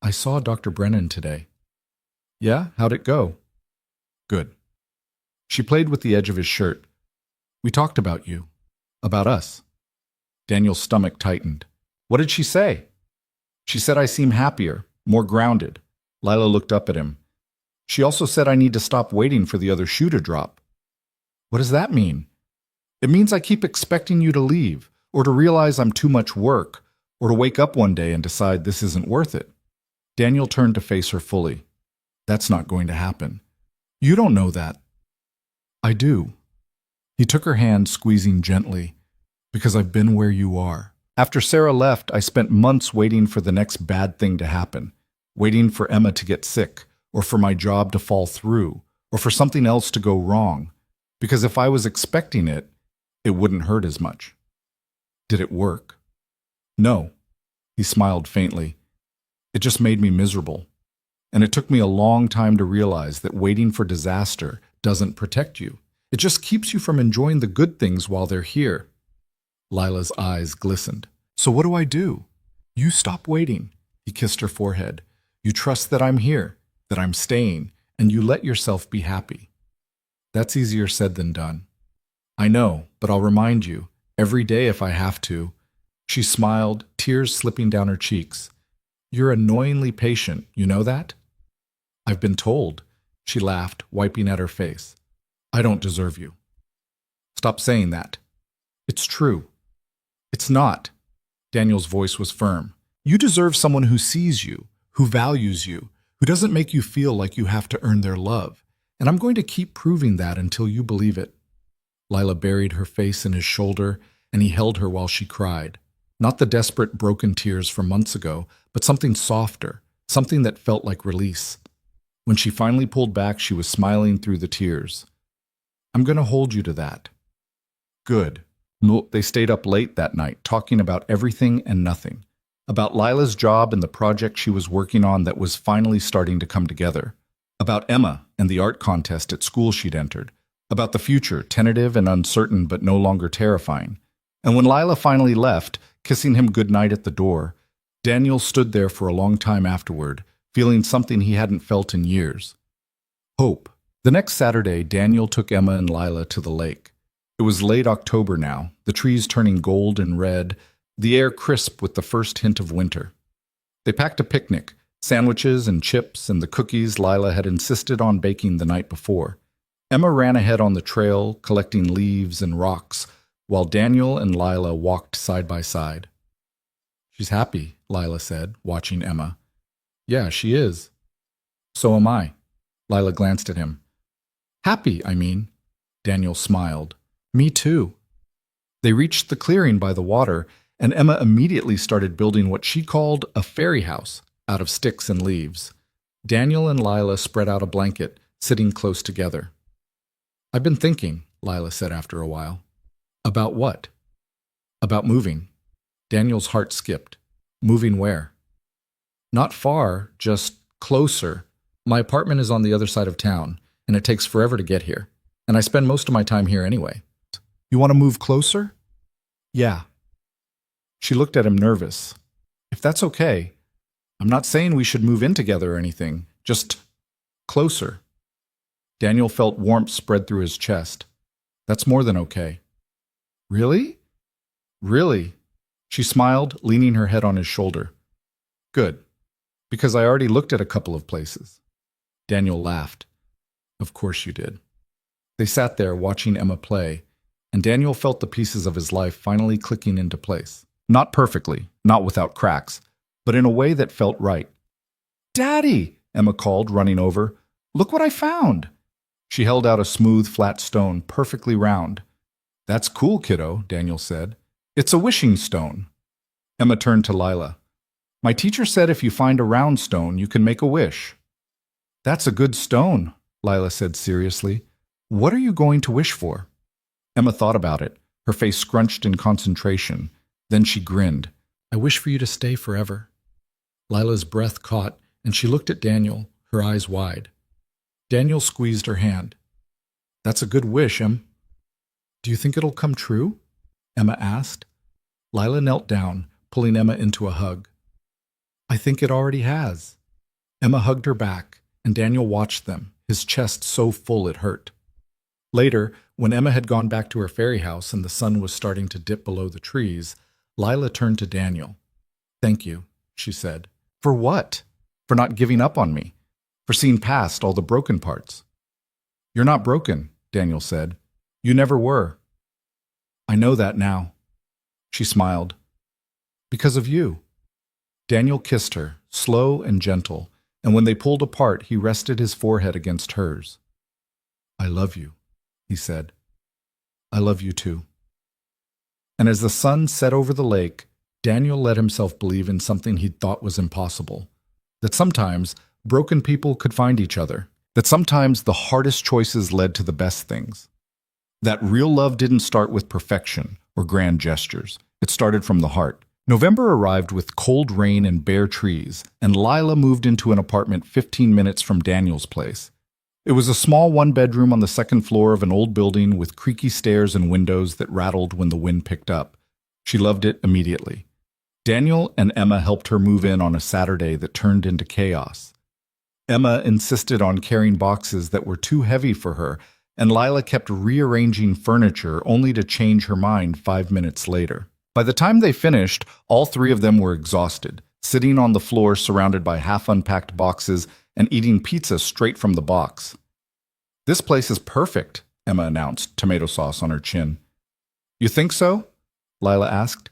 I saw Dr. Brennan today. Yeah? How'd it go? Good. She played with the edge of his shirt. We talked about you. About us. Daniel's stomach tightened. What did she say? She said I seem happier, more grounded. Lila looked up at him. She also said I need to stop waiting for the other shoe to drop. What does that mean? It means I keep expecting you to leave, or to realize I'm too much work, or to wake up one day and decide this isn't worth it. Daniel turned to face her fully. That's not going to happen. You don't know that. I do. He took her hand, squeezing gently, because I've been where you are. After Sarah left, I spent months waiting for the next bad thing to happen, waiting for Emma to get sick, or for my job to fall through, or for something else to go wrong, because if I was expecting it, it wouldn't hurt as much. Did it work? No. He smiled faintly. It just made me miserable. And it took me a long time to realize that waiting for disaster doesn't protect you. It just keeps you from enjoying the good things while they're here. Lila's eyes glistened. So what do I do? You stop waiting. He kissed her forehead. You trust that I'm here, that I'm staying, and you let yourself be happy. That's easier said than done. I know, but I'll remind you, every day if I have to. She smiled, tears slipping down her cheeks. You're annoyingly patient, you know that? I've been told. She laughed, wiping at her face. I don't deserve you. Stop saying that. It's true. It's not. Daniel's voice was firm. You deserve someone who sees you, who values you, who doesn't make you feel like you have to earn their love. And I'm going to keep proving that until you believe it. Lila buried her face in his shoulder, and he held her while she cried. Not the desperate, broken tears from months ago, but something softer, something that felt like release. When she finally pulled back, she was smiling through the tears. I'm going to hold you to that. Good. No, they stayed up late that night, talking about everything and nothing. About Lila's job and the project she was working on that was finally starting to come together. About Emma and the art contest at school she'd entered. About the future, tentative and uncertain but no longer terrifying. And when Lila finally left, kissing him goodnight at the door, Daniel stood there for a long time afterward, feeling something he hadn't felt in years. Hope. The next Saturday, Daniel took Emma and Lila to the lake. It was late October now, the trees turning gold and red, the air crisp with the first hint of winter. They packed a picnic, sandwiches and chips and the cookies Lila had insisted on baking the night before. Emma ran ahead on the trail, collecting leaves and rocks, while Daniel and Lila walked side by side. She's happy, Lila said, watching Emma. Yeah, she is. So am I. Lila glanced at him. Happy, I mean. Daniel smiled. Me too. They reached the clearing by the water, and Emma immediately started building what she called a fairy house out of sticks and leaves. Daniel and Lila spread out a blanket, sitting close together. I've been thinking, Lila said after a while. About what? About moving. Daniel's heart skipped. Moving where? Not far, just closer. My apartment is on the other side of town, and it takes forever to get here. And I spend most of my time here anyway. You want to move closer? Yeah. She looked at him nervous. If that's okay, I'm not saying we should move in together or anything, just closer. Daniel felt warmth spread through his chest. That's more than okay. Really? Really? She smiled, leaning her head on his shoulder. Good, because I already looked at a couple of places. Daniel laughed. Of course you did. They sat there watching Emma play, and Daniel felt the pieces of his life finally clicking into place. Not perfectly, not without cracks, but in a way that felt right. Daddy, Emma called, running over. Look what I found. She held out a smooth, flat stone, perfectly round. That's cool, kiddo, Daniel said. It's a wishing stone. Emma turned to Lila. My teacher said if you find a round stone, you can make a wish. That's a good stone, Lila said seriously. What are you going to wish for? Emma thought about it, her face scrunched in concentration. Then she grinned. I wish for you to stay forever. Lila's breath caught, and she looked at Daniel, her eyes wide. Daniel squeezed her hand. That's a good wish, Em. Do you think it'll come true? Emma asked. Lila knelt down, pulling Emma into a hug. I think it already has. Emma hugged her back, and Daniel watched them, his chest so full it hurt. Later, when Emma had gone back to her fairy house and the sun was starting to dip below the trees, Lila turned to Daniel. Thank you, she said. For what? For not giving up on me. For seeing past all the broken parts. You're not broken, Daniel said. You never were. I know that now. She smiled. Because of you. Daniel kissed her, slow and gentle, and when they pulled apart, he rested his forehead against hers. "I love you," he said. "I love you too." And as the sun set over the lake, Daniel let himself believe in something he'd thought was impossible. That sometimes broken people could find each other. That sometimes the hardest choices led to the best things. That real love didn't start with perfection or grand gestures. It started from the heart. November arrived with cold rain and bare trees, and Lila moved into an apartment 15 minutes from Daniel's place. It was a small one-bedroom on the second floor of an old building with creaky stairs and windows that rattled when the wind picked up. She loved it immediately. Daniel and Emma helped her move in on a Saturday that turned into chaos. Emma insisted on carrying boxes that were too heavy for her, and Lila kept rearranging furniture only to change her mind 5 minutes later. By the time they finished, all three of them were exhausted, sitting on the floor surrounded by half-unpacked boxes and eating pizza straight from the box. "This place is perfect," Emma announced, tomato sauce on her chin. "You think so?" Lila asked.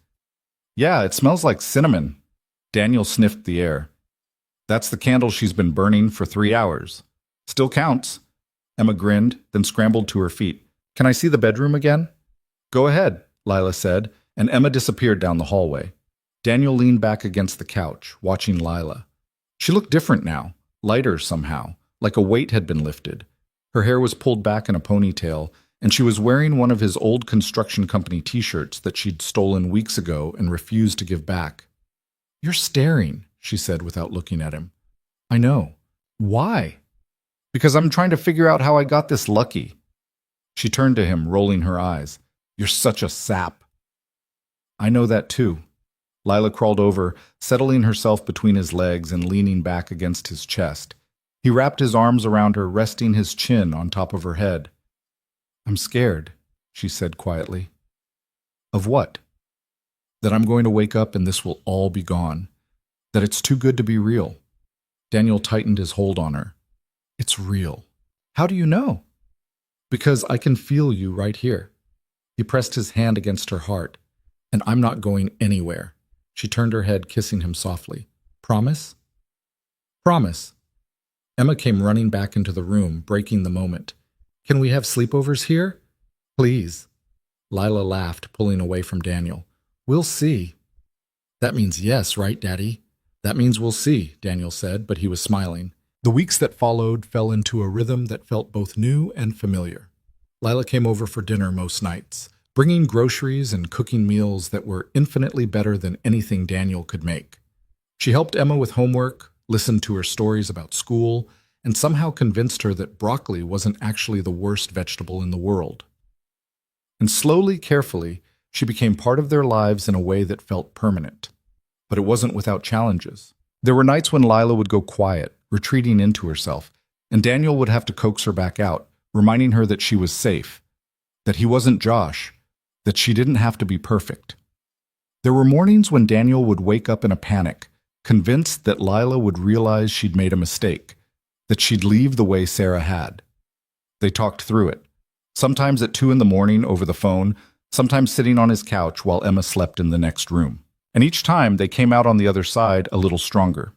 "Yeah, it smells like cinnamon." Daniel sniffed the air. "That's the candle she's been burning for 3 hours. Still counts." Emma grinned, then scrambled to her feet. "Can I see the bedroom again?" "Go ahead," Lila said, and Emma disappeared down the hallway. Daniel leaned back against the couch, watching Lila. She looked different now, lighter somehow, like a weight had been lifted. Her hair was pulled back in a ponytail, and she was wearing one of his old construction company t-shirts that she'd stolen weeks ago and refused to give back. "You're staring," she said without looking at him. "I know. Why?" "Because I'm trying to figure out how I got this lucky." She turned to him, rolling her eyes. "You're such a sap." "I know that too." Lila crawled over, settling herself between his legs and leaning back against his chest. He wrapped his arms around her, resting his chin on top of her head. "I'm scared," she said quietly. "Of what?" "That I'm going to wake up and this will all be gone. That it's too good to be real." Daniel tightened his hold on her. "It's real." "How do you know?" "Because I can feel you right here." He pressed his hand against her heart. "And I'm not going anywhere." She turned her head, kissing him softly. "Promise?" "Promise." Emma came running back into the room, breaking the moment. "Can we have sleepovers here?" "Please." Lila laughed, pulling away from Daniel. "We'll see." "That means yes, right, Daddy?" "That means we'll see," Daniel said, but he was smiling. The weeks that followed fell into a rhythm that felt both new and familiar. Lila came over for dinner most nights, bringing groceries and cooking meals that were infinitely better than anything Daniel could make. She helped Emma with homework, listened to her stories about school, and somehow convinced her that broccoli wasn't actually the worst vegetable in the world. And slowly, carefully, she became part of their lives in a way that felt permanent. But it wasn't without challenges. There were nights when Lila would go quiet, retreating into herself, and Daniel would have to coax her back out, reminding her that she was safe, that he wasn't Josh, that she didn't have to be perfect. There were mornings when Daniel would wake up in a panic, convinced that Lila would realize she'd made a mistake, that she'd leave the way Sarah had. They talked through it, sometimes at 2 a.m. over the phone, sometimes sitting on his couch while Emma slept in the next room. And each time they came out on the other side a little stronger.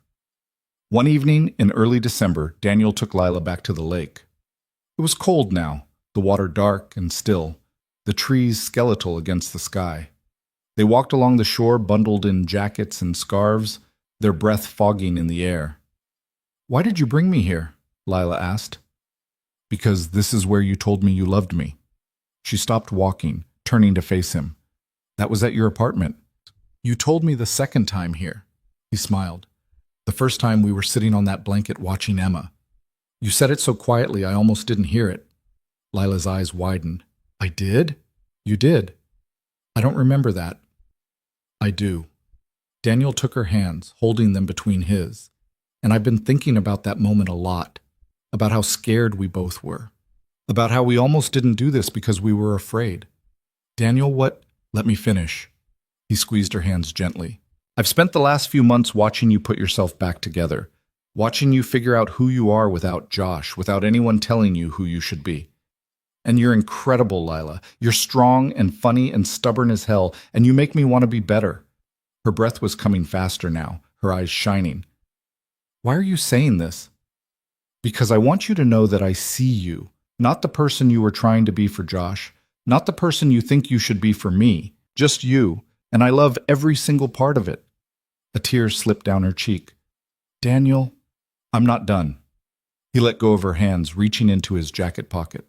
One evening in early December, Daniel took Lila back to the lake. It was cold now, the water dark and still, the trees skeletal against the sky. They walked along the shore bundled in jackets and scarves, their breath fogging in the air. "Why did you bring me here?" Lila asked. "Because this is where you told me you loved me." She stopped walking, turning to face him. "That was at your apartment." "You told me the second time here." He smiled. "The first time we were sitting on that blanket watching Emma. You said it so quietly I almost didn't hear it." Lila's eyes widened. "I did?" "You did." "I don't remember that." "I do." Daniel took her hands, holding them between his. "And I've been thinking about that moment a lot, about how scared we both were, about how we almost didn't do this because we were afraid." "Daniel, what—" "Let me finish." He squeezed her hands gently. "I've spent the last few months watching you put yourself back together, watching you figure out who you are without Josh, without anyone telling you who you should be. And you're incredible, Lila. You're strong and funny and stubborn as hell, and you make me want to be better." Her breath was coming faster now, her eyes shining. Why are you saying this? Because I want you to know that I see you, not the person you were trying to be for Josh, not the person you think you should be for me, just you, and I love every single part of it. A tear slipped down her cheek. Daniel, I'm not done. He let go of her hands, reaching into his jacket pocket.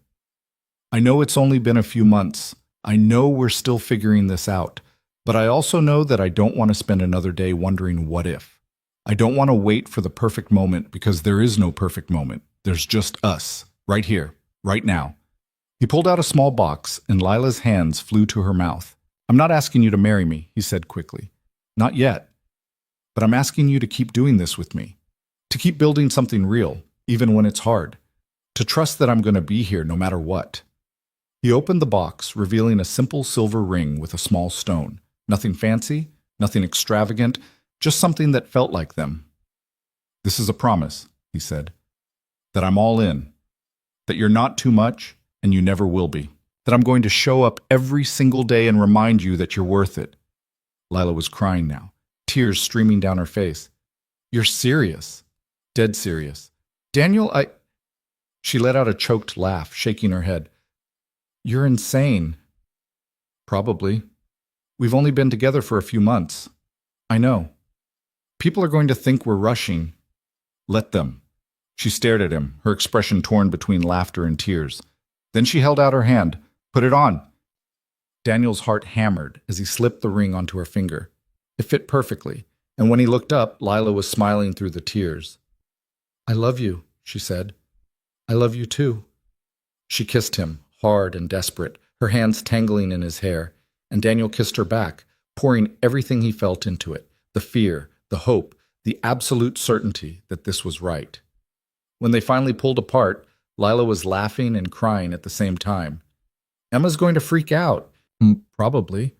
I know it's only been a few months. I know we're still figuring this out, but I also know that I don't want to spend another day wondering what if. I don't want to wait for the perfect moment because there is no perfect moment. There's just us, right here, right now. He pulled out a small box, and Lila's hands flew to her mouth. I'm not asking you to marry me, he said quickly. Not yet. But I'm asking you to keep doing this with me. To keep building something real, even when it's hard. To trust that I'm going to be here no matter what. He opened the box, revealing a simple silver ring with a small stone. Nothing fancy, nothing extravagant, just something that felt like them. This is a promise, he said, that I'm all in, that you're not too much and you never will be, that I'm going to show up every single day and remind you that you're worth it. Lila was crying now, tears streaming down her face. You're serious, dead serious. Daniel, She let out a choked laugh, shaking her head. You're insane. Probably. We've only been together for a few months. I know. People are going to think we're rushing. Let them. She stared at him, her expression torn between laughter and tears. Then she held out her hand. Put it on. Daniel's heart hammered as he slipped the ring onto her finger. It fit perfectly, and when he looked up, Lila was smiling through the tears. I love you, she said. I love you too. She kissed him, hard and desperate, her hands tangling in his hair, and Daniel kissed her back, pouring everything he felt into it, the fear, the hope, the absolute certainty that this was right. When they finally pulled apart, Lila was laughing and crying at the same time. Emma's going to freak out. Probably.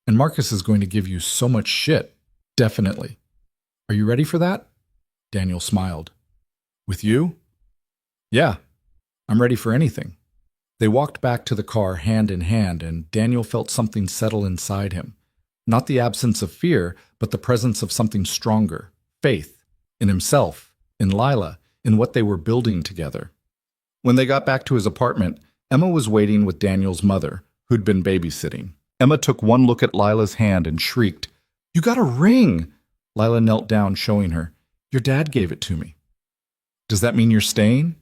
And Marcus is going to give you so much shit. Definitely. Are you ready for that? Daniel smiled. With you? Yeah. I'm ready for anything. They walked back to the car hand in hand, and Daniel felt something settle inside him. Not the absence of fear, but the presence of something stronger. Faith. In himself. In Lila. In what they were building together. When they got back to his apartment, Emma was waiting with Daniel's mother, who'd been babysitting. Emma took one look at Lila's hand and shrieked, You got a ring! Lila knelt down, showing her. Your dad gave it to me. Does that mean you're staying?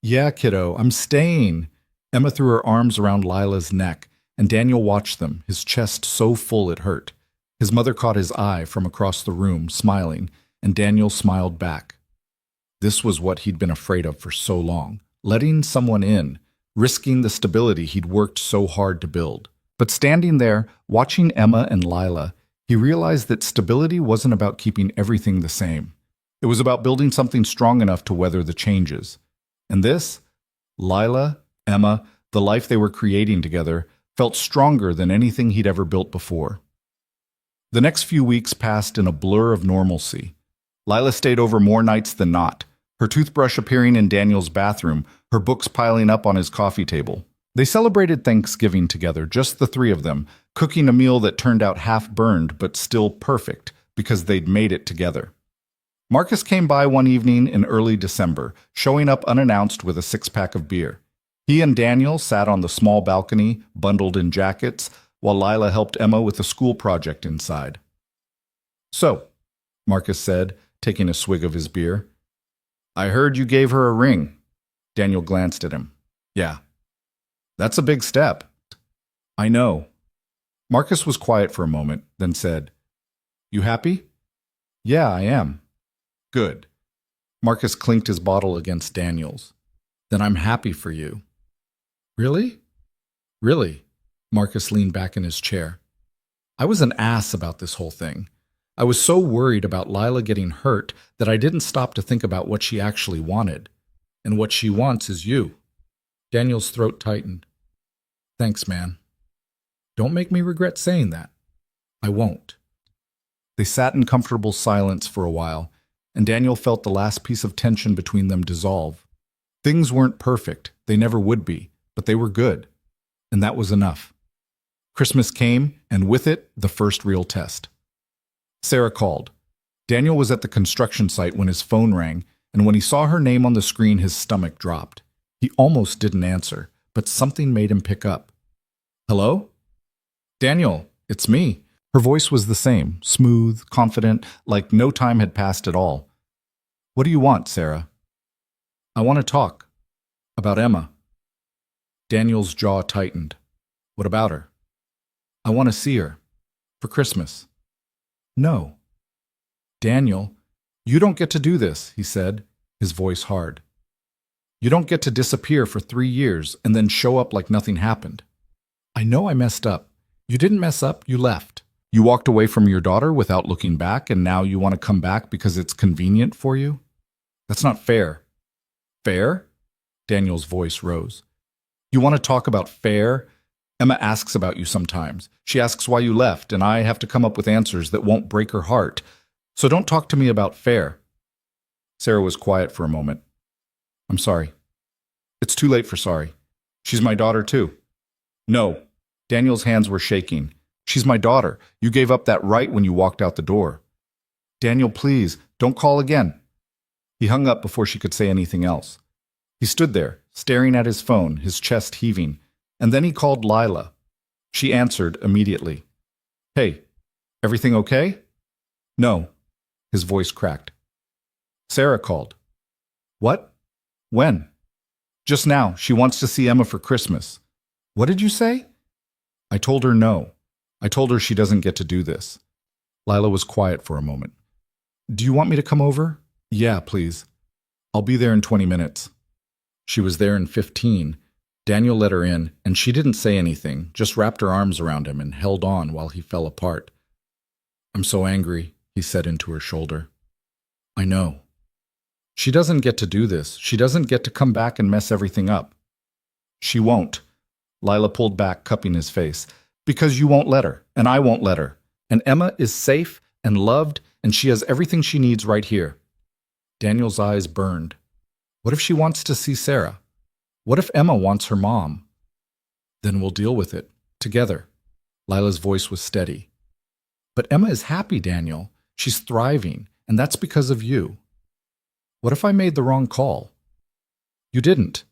Yeah, kiddo, I'm staying. Emma threw her arms around Lila's neck, and Daniel watched them, his chest so full it hurt. His mother caught his eye from across the room, smiling, and Daniel smiled back. This was what he'd been afraid of for so long, letting someone in, risking the stability he'd worked so hard to build. But standing there, watching Emma and Lila, he realized that stability wasn't about keeping everything the same. It was about building something strong enough to weather the changes. And this, Lila, Emma, the life they were creating together, felt stronger than anything he'd ever built before. The next few weeks passed in a blur of normalcy. Lila stayed over more nights than not, her toothbrush appearing in Daniel's bathroom, her books piling up on his coffee table. They celebrated Thanksgiving together, just the three of them, cooking a meal that turned out half-burned but still perfect because they'd made it together. Marcus came by one evening in early December, showing up unannounced with a six-pack of beer. He and Daniel sat on the small balcony, bundled in jackets, while Lila helped Emma with a school project inside. So, Marcus said, taking a swig of his beer. I heard you gave her a ring. Daniel glanced at him. Yeah. That's a big step. I know. Marcus was quiet for a moment, then said, You happy? Yeah, I am. Good. Marcus clinked his bottle against Daniel's. Then I'm happy for you. Really? Really? Marcus leaned back in his chair. I was an ass about this whole thing. I was so worried about Lila getting hurt that I didn't stop to think about what she actually wanted. And what she wants is you. Daniel's throat tightened. Thanks, man. Don't make me regret saying that. I won't. They sat in comfortable silence for a while, and Daniel felt the last piece of tension between them dissolve. Things weren't perfect, they never would be, but they were good. And that was enough. Christmas came, and with it, the first real test. Sarah called. Daniel was at the construction site when his phone rang, and when he saw her name on the screen, his stomach dropped. He almost didn't answer, but something made him pick up. Hello? Daniel, it's me. Her voice was the same, smooth, confident, like no time had passed at all. What do you want, Sarah? I want to talk. About Emma. Daniel's jaw tightened. What about her? I want to see her. For Christmas. No. Daniel, you don't get to do this, he said, his voice hard. You don't get to disappear for 3 years and then show up like nothing happened. I know I messed up. You didn't mess up, you left. You walked away from your daughter without looking back, and now you want to come back because it's convenient for you? That's not fair. Fair? Daniel's voice rose. You want to talk about fair? Emma asks about you sometimes. She asks why you left, and I have to come up with answers that won't break her heart. So don't talk to me about fair. Sarah was quiet for a moment. I'm sorry. It's too late for sorry. She's my daughter too. No. Daniel's hands were shaking. She's my daughter. You gave up that right when you walked out the door. Daniel, please, don't call again. He hung up before she could say anything else. He stood there, staring at his phone, his chest heaving, and then he called Lila. She answered immediately. Hey, everything okay? No. His voice cracked. Sarah called. What? When? Just now. She wants to see Emma for Christmas. What did you say? I told her no. I told her she doesn't get to do this. Lila was quiet for a moment. Do you want me to come over? Yeah, please. I'll be there in 20 minutes. She was there in 15. Daniel let her in, and she didn't say anything, just wrapped her arms around him and held on while he fell apart. I'm so angry, he said into her shoulder. I know. She doesn't get to do this. She doesn't get to come back and mess everything up. She won't. Lila pulled back, cupping his face. Because you won't let her, and I won't let her. And Emma is safe and loved, and she has everything she needs right here. Daniel's eyes burned. What if she wants to see Sarah? What if Emma wants her mom? Then we'll deal with it, together. Lila's voice was steady. But Emma is happy, Daniel. She's thriving, and that's because of you. What if I made the wrong call? You didn't.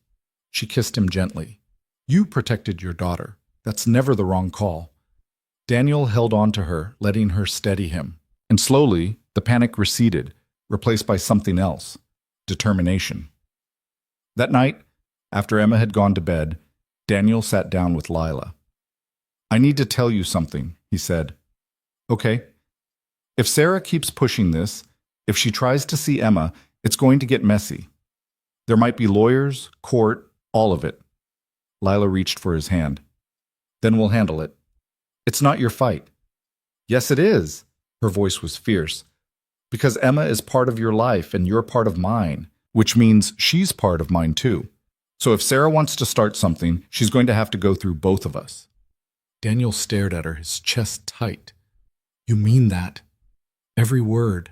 She kissed him gently. You protected your daughter. That's never the wrong call. Daniel held on to her, letting her steady him. And slowly, the panic receded, replaced by something else. Determination. That night, after Emma had gone to bed, Daniel sat down with Lila. I need to tell you something, he said. Okay. If Sarah keeps pushing this, if she tries to see Emma, it's going to get messy. There might be lawyers, court, all of it. Lila reached for his hand. Then we'll handle it. It's not your fight. Yes, it is. Her voice was fierce. Because Emma is part of your life and you're part of mine, which means she's part of mine too. So if Sarah wants to start something, she's going to have to go through both of us. Daniel stared at her, his chest tight. You mean that? Every word.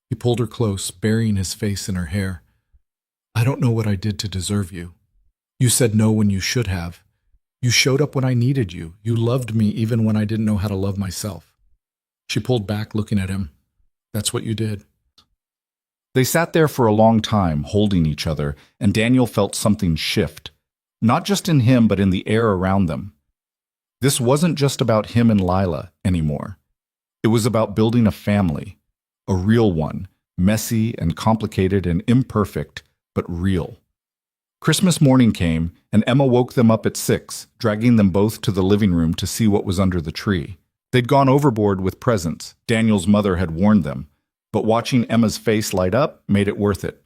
He pulled her close, burying his face in her hair. I don't know what I did to deserve you. You said no when you should have. You showed up when I needed you. You loved me even when I didn't know how to love myself. She pulled back, looking at him. That's what you did. They sat there for a long time, holding each other, and Daniel felt something shift. Not just in him, but in the air around them. This wasn't just about him and Lila anymore. It was about building a family. A real one, messy and complicated and imperfect, but real. Christmas morning came, and Emma woke them up at 6, dragging them both to the living room to see what was under the tree. They'd gone overboard with presents. Daniel's mother had warned them, but watching Emma's face light up made it worth it.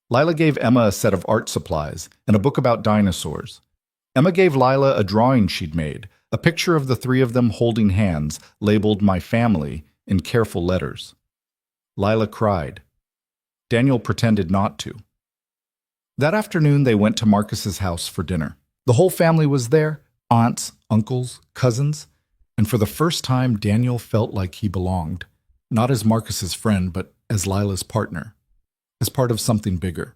Lila gave Emma a set of art supplies and a book about dinosaurs. Emma gave Lila a drawing she'd made, a picture of the three of them holding hands, labeled My Family, in careful letters. Lila cried. Daniel pretended not to. That afternoon, they went to Marcus's house for dinner. The whole family was there, aunts, uncles, cousins, and for the first time, Daniel felt like he belonged, not as Marcus's friend, but as Lila's partner, as part of something bigger.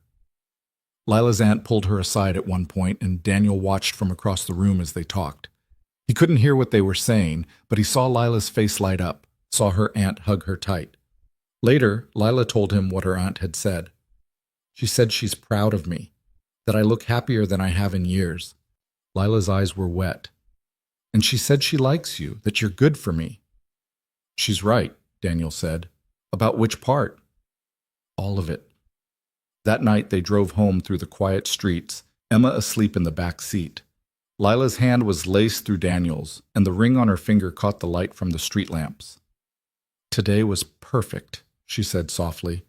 Lila's aunt pulled her aside at one point, and Daniel watched from across the room as they talked. He couldn't hear what they were saying, but he saw Lila's face light up, saw her aunt hug her tight. Later, Lila told him what her aunt had said. She said she's proud of me, that I look happier than I have in years. Lila's eyes were wet. And she said she likes you, that you're good for me. She's right, Daniel said. About which part? All of it. That night they drove home through the quiet streets, Emma asleep in the back seat. Lila's hand was laced through Daniel's, and the ring on her finger caught the light from the street lamps. Today was perfect, she said softly.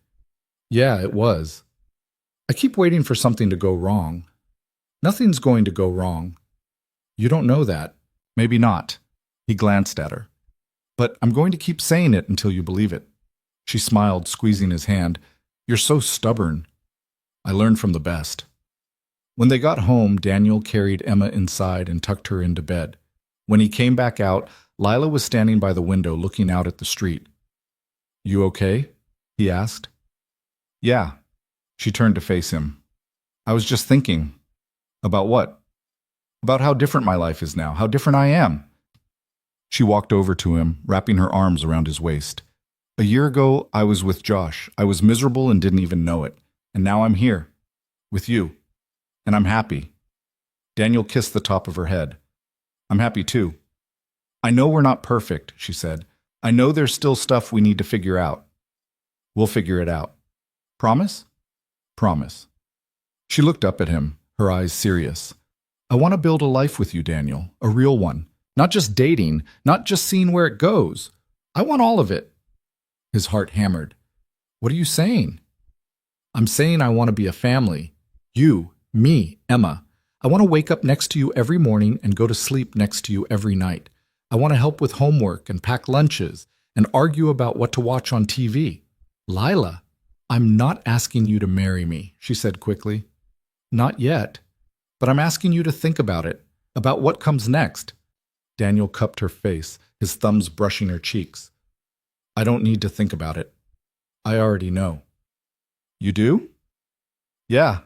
Yeah, it was. I keep waiting for something to go wrong. Nothing's going to go wrong. You don't know that. Maybe not. He glanced at her. But I'm going to keep saying it until you believe it. She smiled, squeezing his hand. You're so stubborn. I learned from the best. When they got home, Daniel carried Emma inside and tucked her into bed. When he came back out, Lila was standing by the window looking out at the street. You okay? He asked. Yeah. She turned to face him. I was just thinking. About what? About how different my life is now, how different I am. She walked over to him, wrapping her arms around his waist. A year ago, I was with Josh. I was miserable and didn't even know it. And now I'm here. With you. And I'm happy. Daniel kissed the top of her head. I'm happy too. I know we're not perfect, she said. I know there's still stuff we need to figure out. We'll figure it out. Promise? Promise. She looked up at him, her eyes serious. I want to build a life with you, Daniel, a real one. Not just dating, not just seeing where it goes. I want all of it. His heart hammered. What are you saying? I'm saying I want to be a family. You, me, Emma. I want to wake up next to you every morning and go to sleep next to you every night. I want to help with homework and pack lunches and argue about what to watch on TV. Lila, I'm not asking you to marry me, she said quickly. Not yet, but I'm asking you to think about it, about what comes next. Daniel cupped her face, his thumbs brushing her cheeks. I don't need to think about it. I already know. You do? Yeah.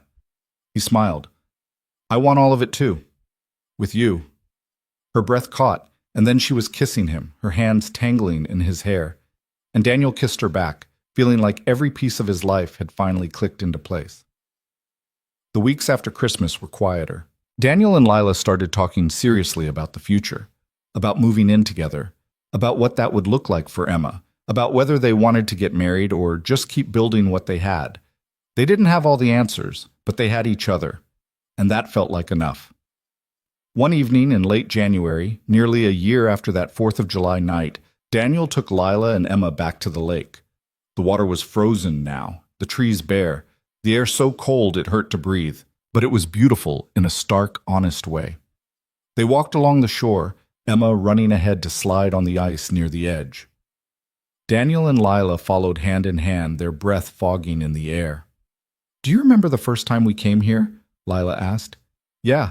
He smiled. I want all of it too. With you. Her breath caught, and then she was kissing him, her hands tangling in his hair. And Daniel kissed her back, feeling like every piece of his life had finally clicked into place. The weeks after Christmas were quieter. Daniel and Lila started talking seriously about the future, about moving in together, about what that would look like for Emma, about whether they wanted to get married or just keep building what they had. They didn't have all the answers, but they had each other, and that felt like enough. One evening in late January, nearly a year after that 4th of July night, Daniel took Lila and Emma back to the lake. The water was frozen now, the trees bare, the air so cold it hurt to breathe, but it was beautiful in a stark, honest way. They walked along the shore, Emma running ahead to slide on the ice near the edge. Daniel and Lila followed hand in hand, their breath fogging in the air. Do you remember the first time we came here? Lila asked. Yeah.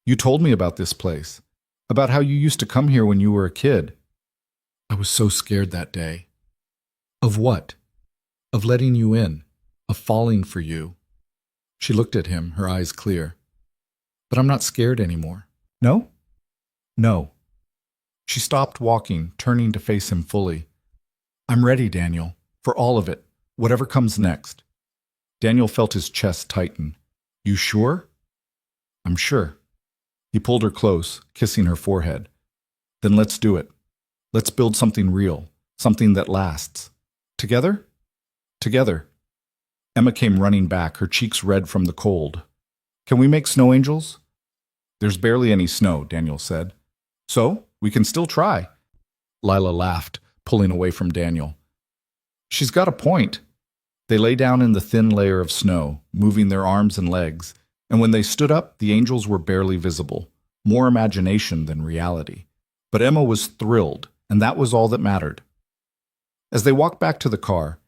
You told me about this place, about how you used to come here when you were a kid. I was so scared that day. Of what? Of letting you in, of falling for you. She looked at him, her eyes clear. But I'm not scared anymore. No? No. She stopped walking, turning to face him fully. I'm ready, Daniel, for all of it, whatever comes next. Daniel felt his chest tighten. You sure? I'm sure. He pulled her close, kissing her forehead. Then let's do it. Let's build something real, something that lasts. Together? Together. Emma came running back, her cheeks red from the cold. Can we make snow angels? There's barely any snow, Daniel said. So, we can still try. Lila laughed, pulling away from Daniel. She's got a point. They lay down in the thin layer of snow, moving their arms and legs, and when they stood up, the angels were barely visible, more imagination than reality. But Emma was thrilled, and that was all that mattered. As they walked back to the car,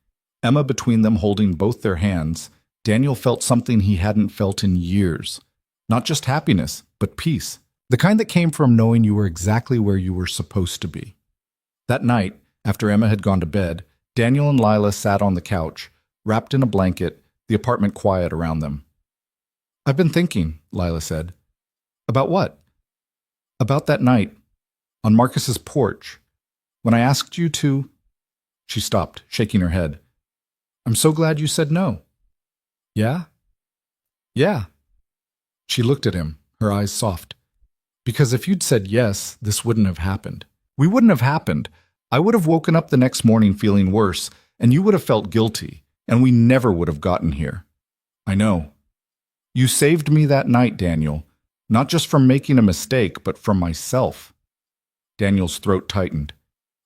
Emma between them holding both their hands, Daniel felt something he hadn't felt in years. Not just happiness, but peace. The kind that came from knowing you were exactly where you were supposed to be. That night, after Emma had gone to bed, Daniel and Lila sat on the couch, wrapped in a blanket, the apartment quiet around them. I've been thinking, Lila said. About what? About that night, on Marcus's porch, when I asked you to... She stopped, shaking her head. I'm so glad you said no. Yeah? Yeah. She looked at him, her eyes soft. Because if you'd said yes, this wouldn't have happened. We wouldn't have happened. I would have woken up the next morning feeling worse, and you would have felt guilty, and we never would have gotten here. I know. You saved me that night, Daniel, not just from making a mistake, but from myself. Daniel's throat tightened.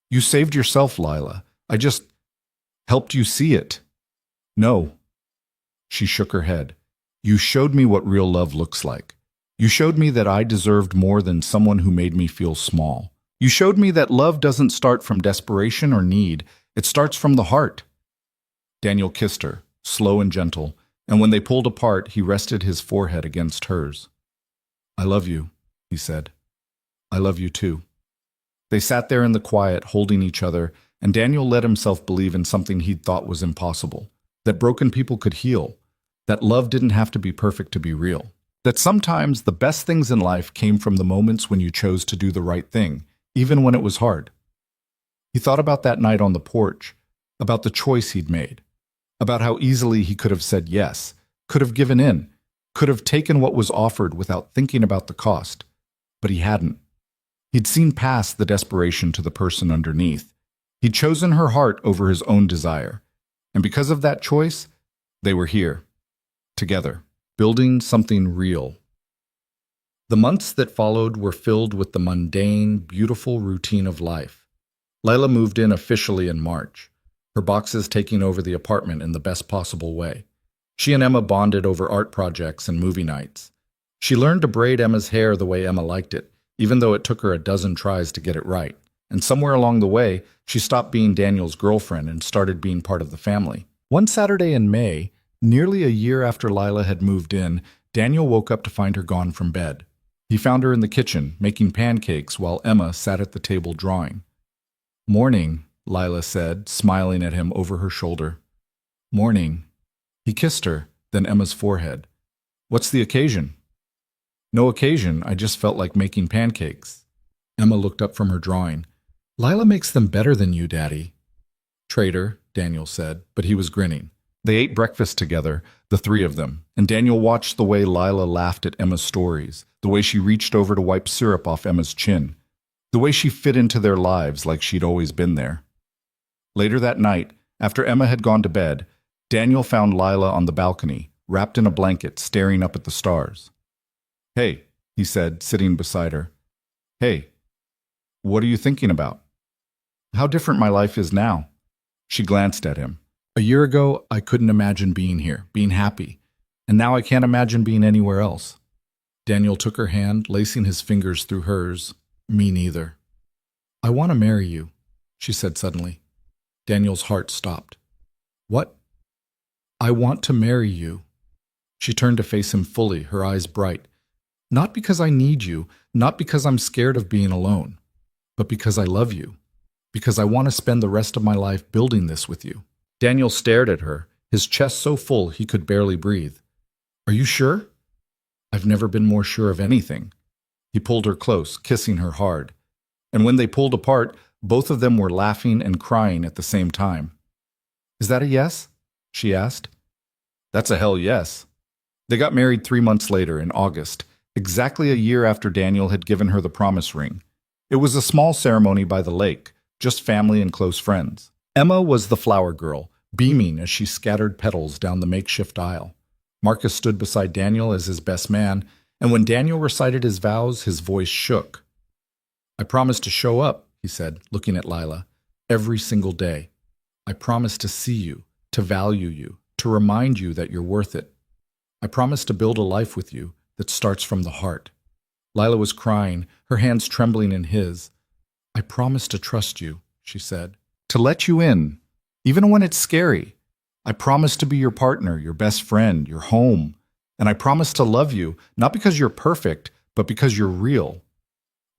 You saved yourself, Lila. I just helped you see it. No. She shook her head. You showed me what real love looks like. You showed me that I deserved more than someone who made me feel small. You showed me that love doesn't start from desperation or need. It starts from the heart. Daniel kissed her, slow and gentle, and when they pulled apart, he rested his forehead against hers. I love you, he said. I love you too. They sat there in the quiet, holding each other, and Daniel let himself believe in something he'd thought was impossible, that broken people could heal, that love didn't have to be perfect to be real, that sometimes the best things in life came from the moments when you chose to do the right thing, even when it was hard. He thought about that night on the porch, about the choice he'd made, about how easily he could have said yes, could have given in, could have taken what was offered without thinking about the cost. But he hadn't. He'd seen past the desperation to the person underneath. He'd chosen her heart over his own desire. And because of that choice, they were here, together, building something real. The months that followed were filled with the mundane, beautiful routine of life. Lila moved in officially in March, her boxes taking over the apartment in the best possible way. She and Emma bonded over art projects and movie nights. She learned to braid Emma's hair the way Emma liked it, even though it took her a dozen tries to get it right. And somewhere along the way, she stopped being Daniel's girlfriend and started being part of the family. One Saturday in May, nearly a year after Lila had moved in, Daniel woke up to find her gone from bed. He found her in the kitchen, making pancakes while Emma sat at the table drawing. Morning, Lila said, smiling at him over her shoulder. Morning. He kissed her, then Emma's forehead. What's the occasion? No occasion, I just felt like making pancakes. Emma looked up from her drawing. Lila makes them better than you, Daddy. Traitor, Daniel said, but he was grinning. They ate breakfast together, the three of them, and Daniel watched the way Lila laughed at Emma's stories, the way she reached over to wipe syrup off Emma's chin, the way she fit into their lives like she'd always been there. Later that night, after Emma had gone to bed, Daniel found Lila on the balcony, wrapped in a blanket, staring up at the stars. Hey, he said, sitting beside her. Hey, what are you thinking about? How different my life is now. She glanced at him. A year ago, I couldn't imagine being here, being happy, and now I can't imagine being anywhere else. Daniel took her hand, lacing his fingers through hers. Me neither. I want to marry you, she said suddenly. Daniel's heart stopped. What? I want to marry you. She turned to face him fully, her eyes bright. Not because I need you, not because I'm scared of being alone, but because I love you, because I want to spend the rest of my life building this with you. Daniel stared at her, his chest so full he could barely breathe. Are you sure? I've never been more sure of anything. He pulled her close, kissing her hard. And when they pulled apart, both of them were laughing and crying at the same time. Is that a yes? She asked. That's a hell yes. They got married 3 months later, in August, exactly a year after Daniel had given her the promise ring. It was a small ceremony by the lake, just family and close friends. Emma was the flower girl, beaming as she scattered petals down the makeshift aisle. Marcus stood beside Daniel as his best man, and when Daniel recited his vows, his voice shook. I promise to show up, he said, looking at Lila, every single day. I promise to see you, to value you, to remind you that you're worth it. I promise to build a life with you that starts from the heart. Lila was crying, her hands trembling in his. I promise to trust you, she said, to let you in, even when it's scary. I promise to be your partner, your best friend, your home. And I promise to love you, not because you're perfect, but because you're real.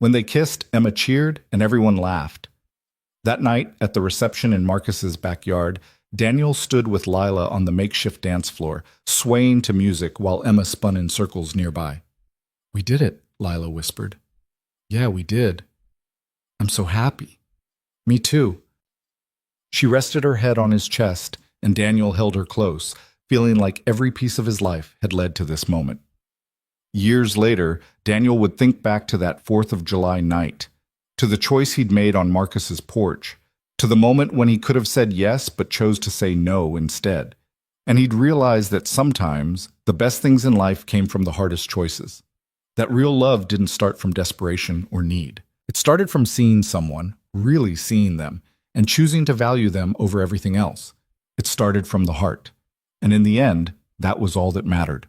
When they kissed, Emma cheered and everyone laughed. That night, at the reception in Marcus's backyard, Daniel stood with Lila on the makeshift dance floor, swaying to music while Emma spun in circles nearby. We did it, Lila whispered. Yeah, we did. I'm so happy. Me too. She rested her head on his chest, and Daniel held her close, feeling like every piece of his life had led to this moment. Years later, Daniel would think back to that 4th of July night, to the choice he'd made on Marcus's porch, to the moment when he could have said yes but chose to say no instead. And he'd realize that sometimes the best things in life came from the hardest choices. That real love didn't start from desperation or need. It started from seeing someone, really seeing them, and choosing to value them over everything else. It started from the heart. And in the end, that was all that mattered.